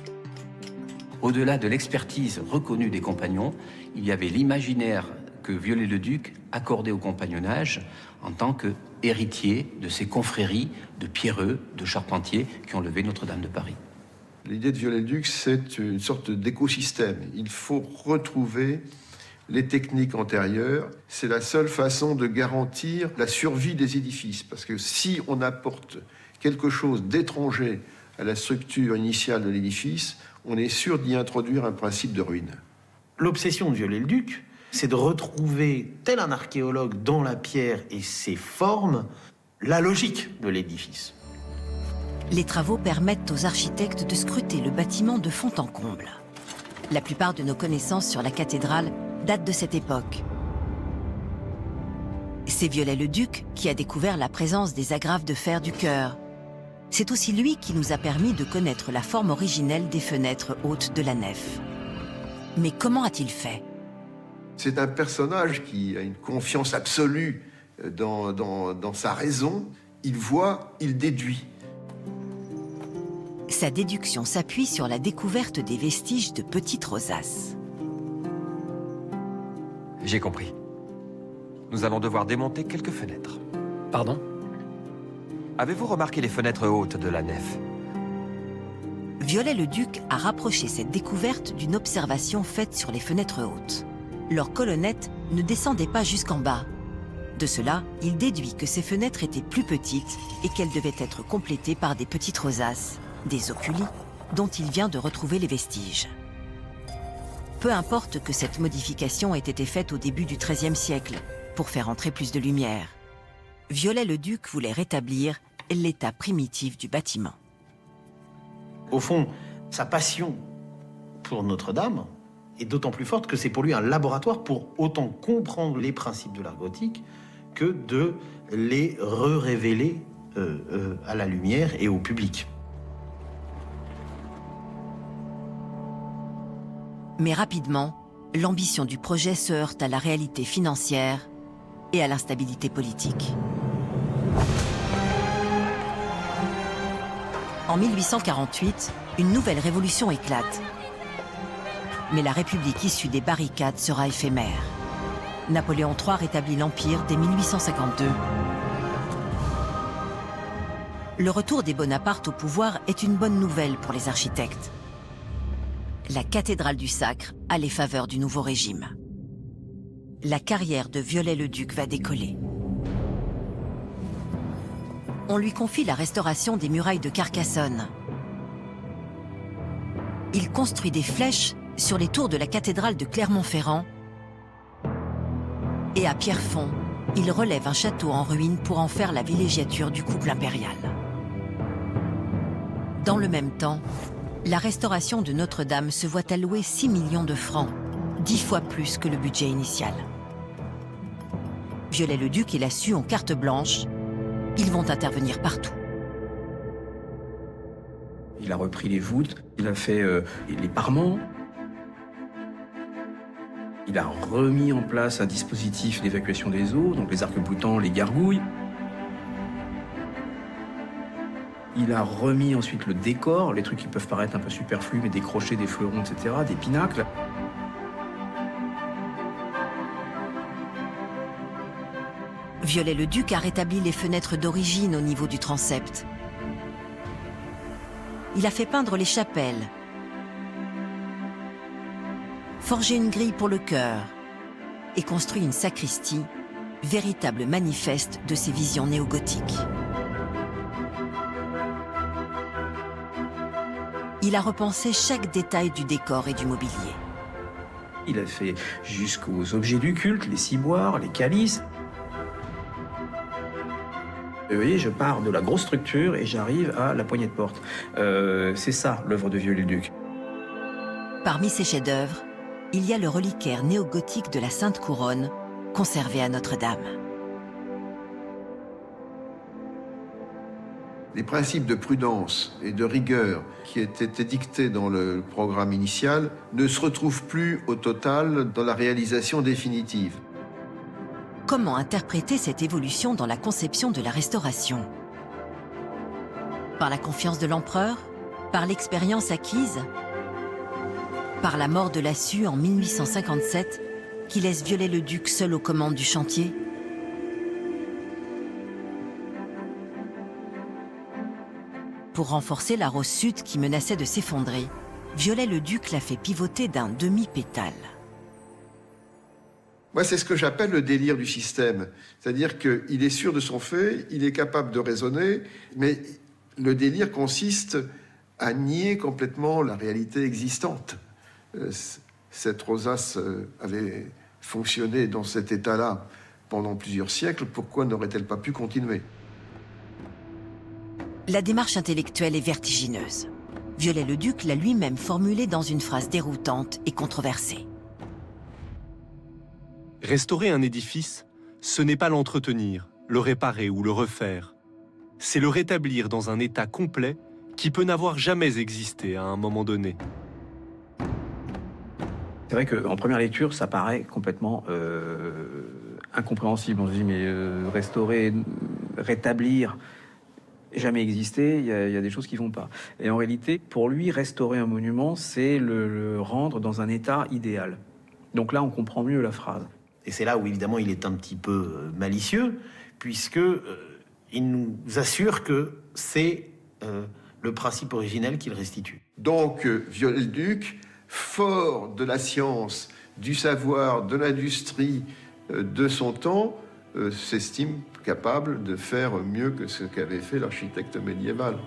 Au-delà de l'expertise reconnue des compagnons, il y avait l'imaginaire que Viollet-le-Duc accordait au compagnonnage en tant qu'héritier de ces confréries de pierreux, de charpentiers qui ont levé Notre-Dame de Paris. L'idée de Viollet-le-Duc, c'est une sorte d'écosystème. Il faut retrouver les techniques antérieures. C'est la seule façon de garantir la survie des édifices. Parce que si on apporte quelque chose d'étranger à la structure initiale de l'édifice, on est sûr d'y introduire un principe de ruine. L'obsession de Viollet-le-Duc, c'est de retrouver, tel un archéologue dans la pierre et ses formes, la logique de l'édifice. Les travaux permettent aux architectes de scruter le bâtiment de fond en comble. La plupart de nos connaissances sur la cathédrale datent de cette époque. C'est Viollet-le-Duc qui a découvert la présence des agrafes de fer du chœur. C'est aussi lui qui nous a permis de connaître la forme originelle des fenêtres hautes de la nef. Mais comment a-t-il fait? C'est un personnage qui a une confiance absolue dans sa raison. Il voit, il déduit. Sa déduction s'appuie sur la découverte des vestiges de petites rosaces. J'ai compris. Nous allons devoir démonter quelques fenêtres. Pardon? Avez-vous remarqué les fenêtres hautes de la nef? Viollet-le-Duc a rapproché cette découverte d'une observation faite sur les fenêtres hautes. Leurs colonnettes ne descendaient pas jusqu'en bas. De cela, il déduit que ces fenêtres étaient plus petites et qu'elles devaient être complétées par des petites rosaces, des oculi, dont il vient de retrouver les vestiges. Peu importe que cette modification ait été faite au début du XIIIe siècle, pour faire entrer plus de lumière. Viollet-le-Duc voulait rétablir l'état primitif du bâtiment. Au fond, sa passion pour Notre-Dame est d'autant plus forte que c'est pour lui un laboratoire pour autant comprendre les principes de l'art gothique que de les révéler à la lumière et au public. Mais rapidement, l'ambition du projet se heurte à la réalité financière et à l'instabilité politique. En 1848, une nouvelle révolution éclate. Mais la République issue des barricades sera éphémère. Napoléon III rétablit l'Empire dès 1852. Le retour des Bonaparte au pouvoir est une bonne nouvelle pour les architectes. La cathédrale du Sacre a les faveurs du nouveau régime. la carrière de Viollet-le-Duc va décoller. On lui confie la restauration des murailles de Carcassonne. Il construit des flèches sur les tours de la cathédrale de Clermont-Ferrand. Et à Pierrefonds, il relève un château en ruine pour en faire la villégiature du couple impérial. Dans le même temps, la restauration de Notre-Dame se voit allouer 6 millions de francs, 10 fois plus que le budget initial. Viollet-le-Duc et la Sue ont carte blanche. Ils vont intervenir partout. Il a repris les voûtes, il a fait les parements. Il a remis en place un dispositif d'évacuation des eaux, donc les arcs-boutants, les gargouilles. Il a remis ensuite le décor, les trucs qui peuvent paraître un peu superflus, mais des crochets, des fleurons, etc., des pinacles. Viollet-le-Duc a rétabli les fenêtres d'origine au niveau du transept. Il a fait peindre les chapelles, forgé une grille pour le chœur et construit une sacristie, véritable manifeste de ses visions néo-gothiques. Il a repensé chaque détail du décor et du mobilier. Il a fait jusqu'aux objets du culte, les ciboires, les calices. Vous voyez, je pars de la grosse structure et j'arrive à la poignée de porte. C'est ça, l'œuvre de Viollet-le-Duc. Parmi ses chefs-d'œuvre, il y a le reliquaire néo-gothique de la Sainte Couronne, conservé à Notre-Dame. Les principes de prudence et de rigueur qui étaient édictés dans le programme initial ne se retrouvent plus au total dans la réalisation définitive. Comment interpréter cette évolution dans la conception de la restauration? Par la confiance de l'empereur? Par l'expérience acquise? Par la mort de la Sue en 1857, qui laisse Viollet-le-Duc seul aux commandes du chantier? Pour renforcer la rose sud qui menaçait de s'effondrer, Viollet-le-Duc l'a fait pivoter d'un demi-pétale. Moi, c'est ce que j'appelle le délire du système. C'est-à-dire qu'il est sûr de son fait, il est capable de raisonner, mais le délire consiste à nier complètement la réalité existante. Cette rosace avait fonctionné dans cet état-là pendant plusieurs siècles, pourquoi n'aurait-elle pas pu continuer? La démarche intellectuelle est vertigineuse. Viollet-le-Duc l'a lui-même formulée dans une phrase déroutante et controversée. Restaurer un édifice, ce n'est pas l'entretenir, le réparer ou le refaire. C'est le rétablir dans un état complet qui peut n'avoir jamais existé à un moment donné. C'est vrai qu'en première lecture, ça paraît complètement incompréhensible. On se dit, mais restaurer, rétablir, jamais existé, il y a des choses qui ne vont pas. Et en réalité, pour lui, restaurer un monument, c'est le rendre dans un état idéal. Donc là, on comprend mieux la phrase. Et c'est là où, évidemment, il est un petit peu malicieux, puisque il nous assure que c'est le principe originel qu'il restitue. Donc, Viollet-le-Duc, fort de la science, du savoir, de l'industrie de son temps, s'estime capable de faire mieux que ce qu'avait fait l'architecte médiéval.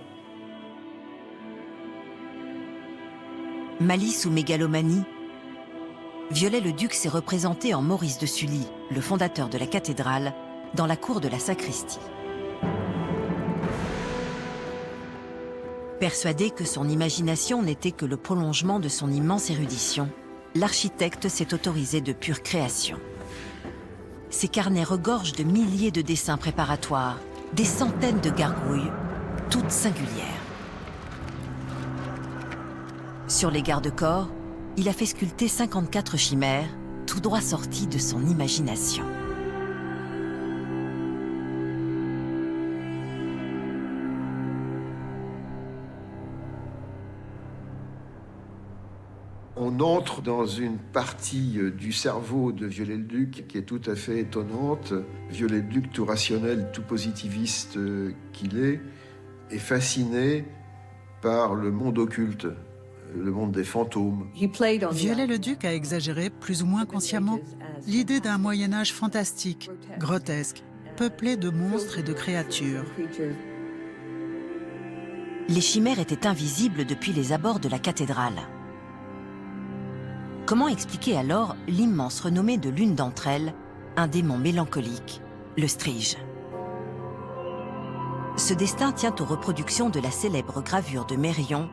Malice ou mégalomanie? Viollet-le-Duc s'est représenté en Maurice de Sully, le fondateur de la cathédrale, dans la cour de la sacristie. Persuadé que son imagination n'était que le prolongement de son immense érudition, l'architecte s'est autorisé de pure création. Ses carnets regorgent de milliers de dessins préparatoires, des centaines de gargouilles, toutes singulières. Sur les garde-corps, il a fait sculpter 54 chimères, tout droit sorties de son imagination. On entre dans une partie du cerveau de Viollet-le-Duc qui est tout à fait étonnante. Viollet-le-Duc, tout rationnel, tout positiviste qu'il est fasciné par le monde occulte le monde des fantômes. Viollet-le-Duc a exagéré, plus ou moins consciemment, l'idée d'un Moyen-Âge fantastique, grotesque, peuplé de monstres et de créatures. Les chimères étaient invisibles depuis les abords de la cathédrale. Comment expliquer alors l'immense renommée de l'une d'entre elles, un démon mélancolique, le Strige? Ce destin tient aux reproductions de la célèbre gravure de Mérion,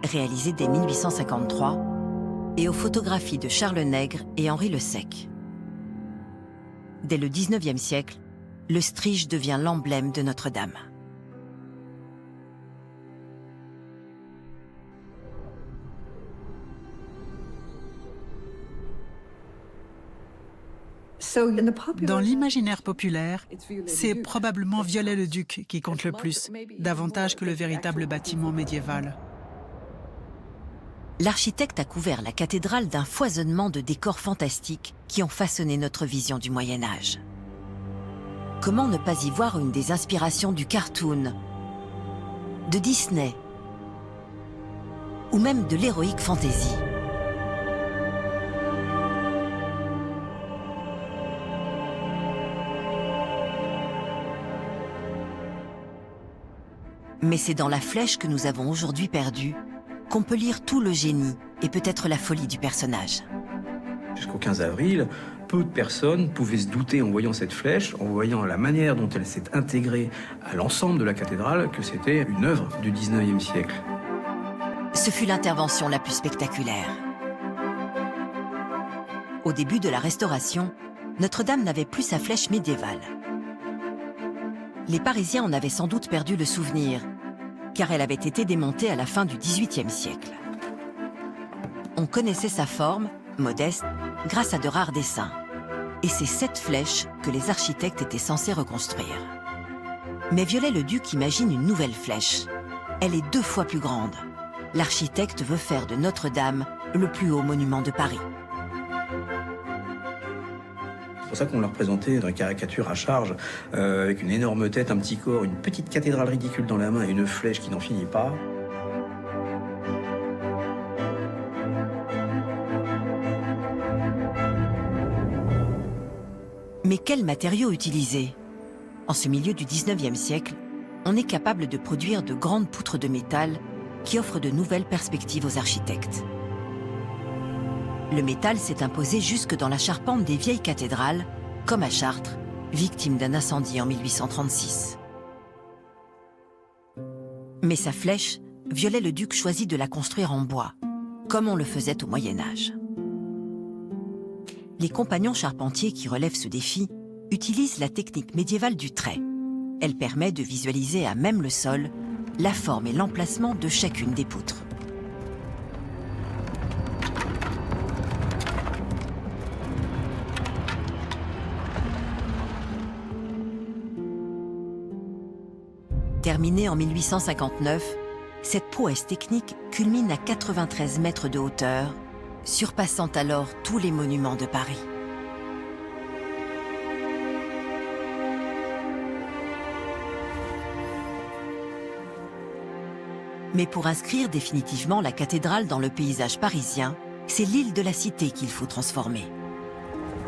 réalisée dès 1853, et aux photographies de Charles Nègre et Henri Le Sec. Dès le XIXe siècle, le Strige devient l'emblème de Notre-Dame. Dans l'imaginaire populaire, c'est probablement Viollet-le-Duc qui compte le plus, davantage que le véritable bâtiment médiéval. L'architecte a couvert la cathédrale d'un foisonnement de décors fantastiques qui ont façonné notre vision du Moyen-Âge. Comment ne pas y voir une des inspirations du cartoon, de Disney, ou même de l'héroïque fantasy? Mais c'est dans la flèche que nous avons aujourd'hui perdue qu'on peut lire tout le génie et peut-être la folie du personnage. Jusqu'au 15 avril, peu de personnes pouvaient se douter en voyant cette flèche, en voyant la manière dont elle s'est intégrée à l'ensemble de la cathédrale, que c'était une œuvre du 19e siècle. Ce fut l'intervention la plus spectaculaire. Au début de la restauration, Notre-Dame n'avait plus sa flèche médiévale. Les Parisiens en avaient sans doute perdu le souvenir, car elle avait été démontée à la fin du XVIIIe siècle. On connaissait sa forme, modeste, grâce à de rares dessins. Et c'est cette flèche que les architectes étaient censés reconstruire. Mais Viollet-le-Duc imagine une nouvelle flèche. Elle est 2 fois plus grande. L'architecte veut faire de Notre-Dame le plus haut monument de Paris. C'est pour ça qu'on l'a représenté dans une caricature à charge, avec une énorme tête, un petit corps, une petite cathédrale ridicule dans la main et une flèche qui n'en finit pas. Mais quels matériaux utiliser? En ce milieu du 19e siècle, on est capable de produire de grandes poutres de métal qui offrent de nouvelles perspectives aux architectes. Le métal s'est imposé jusque dans la charpente des vieilles cathédrales, comme à Chartres, victime d'un incendie en 1836. Mais sa flèche, Viollet-le-Duc choisit de la construire en bois, comme on le faisait au Moyen-Âge. Les compagnons charpentiers qui relèvent ce défi utilisent la technique médiévale du trait. Elle permet de visualiser à même le sol la forme et l'emplacement de chacune des poutres. Terminée en 1859, cette prouesse technique culmine à 93 mètres de hauteur, surpassant alors tous les monuments de Paris. Mais pour inscrire définitivement la cathédrale dans le paysage parisien, c'est l'île de la Cité qu'il faut transformer.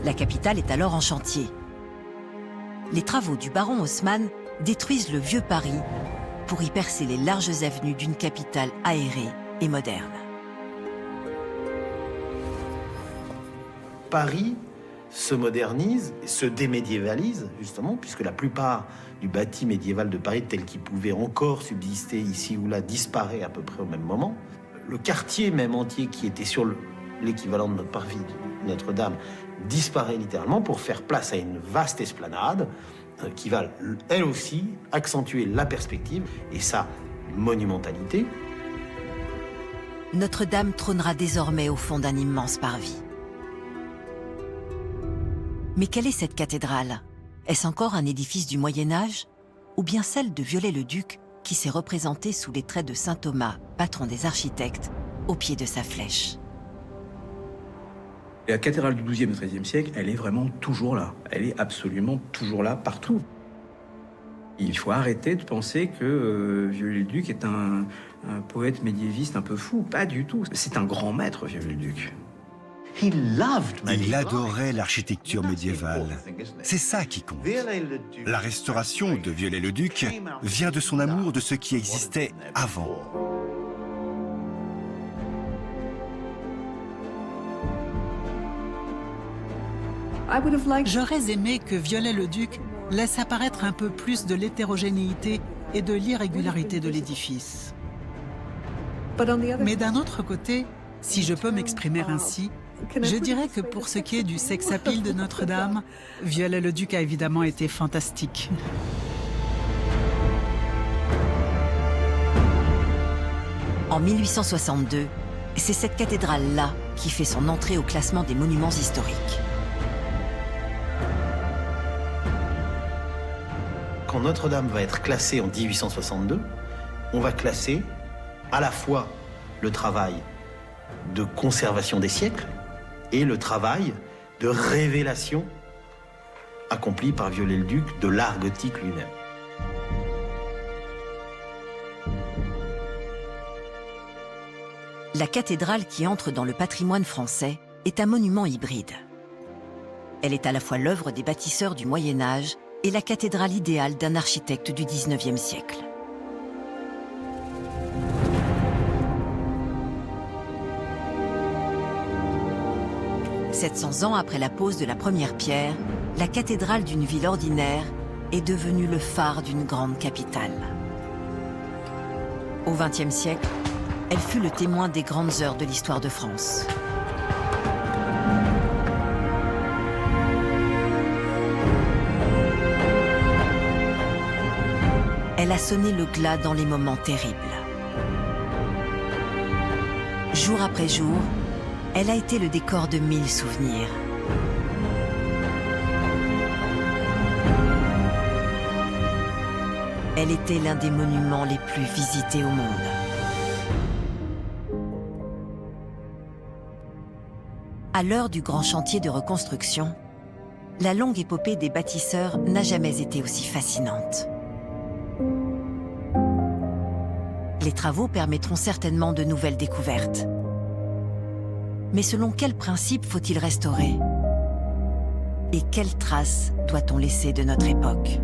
La capitale est alors en chantier. Les travaux du baron Haussmann détruisent le vieux Paris pour y percer les larges avenues d'une capitale aérée et moderne. Paris se modernise, se démédiévalise, justement, puisque la plupart du bâti médiéval de Paris, tel qu'il pouvait encore subsister ici ou là, disparaît à peu près au même moment. Le quartier même entier qui était sur l'équivalent de notre parvis Notre-Dame disparaît littéralement pour faire place à une vaste esplanade qui va, elle aussi, accentuer la perspective et sa monumentalité. Notre-Dame trônera désormais au fond d'un immense parvis. Mais quelle est cette cathédrale? Est-ce encore un édifice du Moyen-Âge? Ou bien celle de Viollet-le-Duc qui s'est représentée sous les traits de saint Thomas, patron des architectes, au pied de sa flèche? La cathédrale du XIIe et XIIIe siècle, elle est vraiment toujours là. Elle est absolument toujours là, partout. Il faut arrêter de penser que Viollet-le-Duc est un poète médiéviste un peu fou. Pas du tout. C'est un grand maître, Viollet-le-Duc. Il adorait l'architecture médiévale. C'est ça qui compte. La restauration de Viollet-le-Duc vient de son amour de ce qui existait avant. J'aurais aimé que Viollet-le-Duc laisse apparaître un peu plus de l'hétérogénéité et de l'irrégularité de l'édifice. Mais d'un autre côté, si je peux m'exprimer ainsi, je dirais que pour ce qui est du sex-appeal de Notre-Dame, Viollet-le-Duc a évidemment été fantastique. En 1862, c'est cette cathédrale-là qui fait son entrée au classement des monuments historiques. Quand Notre-Dame va être classée en 1862, on va classer à la fois le travail de conservation des siècles et le travail de révélation accompli par Viollet-le-Duc de l'art gothique lui-même. La cathédrale qui entre dans le patrimoine français est un monument hybride. Elle est à la fois l'œuvre des bâtisseurs du Moyen-Âge et la cathédrale idéale d'un architecte du XIXe siècle. « 700 ans après la pose de la première pierre, la cathédrale d'une ville ordinaire est devenue le phare d'une grande capitale. Au XXe siècle, elle fut le témoin des grandes heures de l'histoire de France. Elle a sonné le glas dans les moments terribles. Jour après jour, elle a été le décor de 1000 souvenirs. Elle était l'un des monuments les plus visités au monde. À l'heure du grand chantier de reconstruction, la longue épopée des bâtisseurs n'a jamais été aussi fascinante. Les travaux permettront certainement de nouvelles découvertes. Mais selon quels principes faut-il restaurer? Et quelles traces doit-on laisser de notre époque?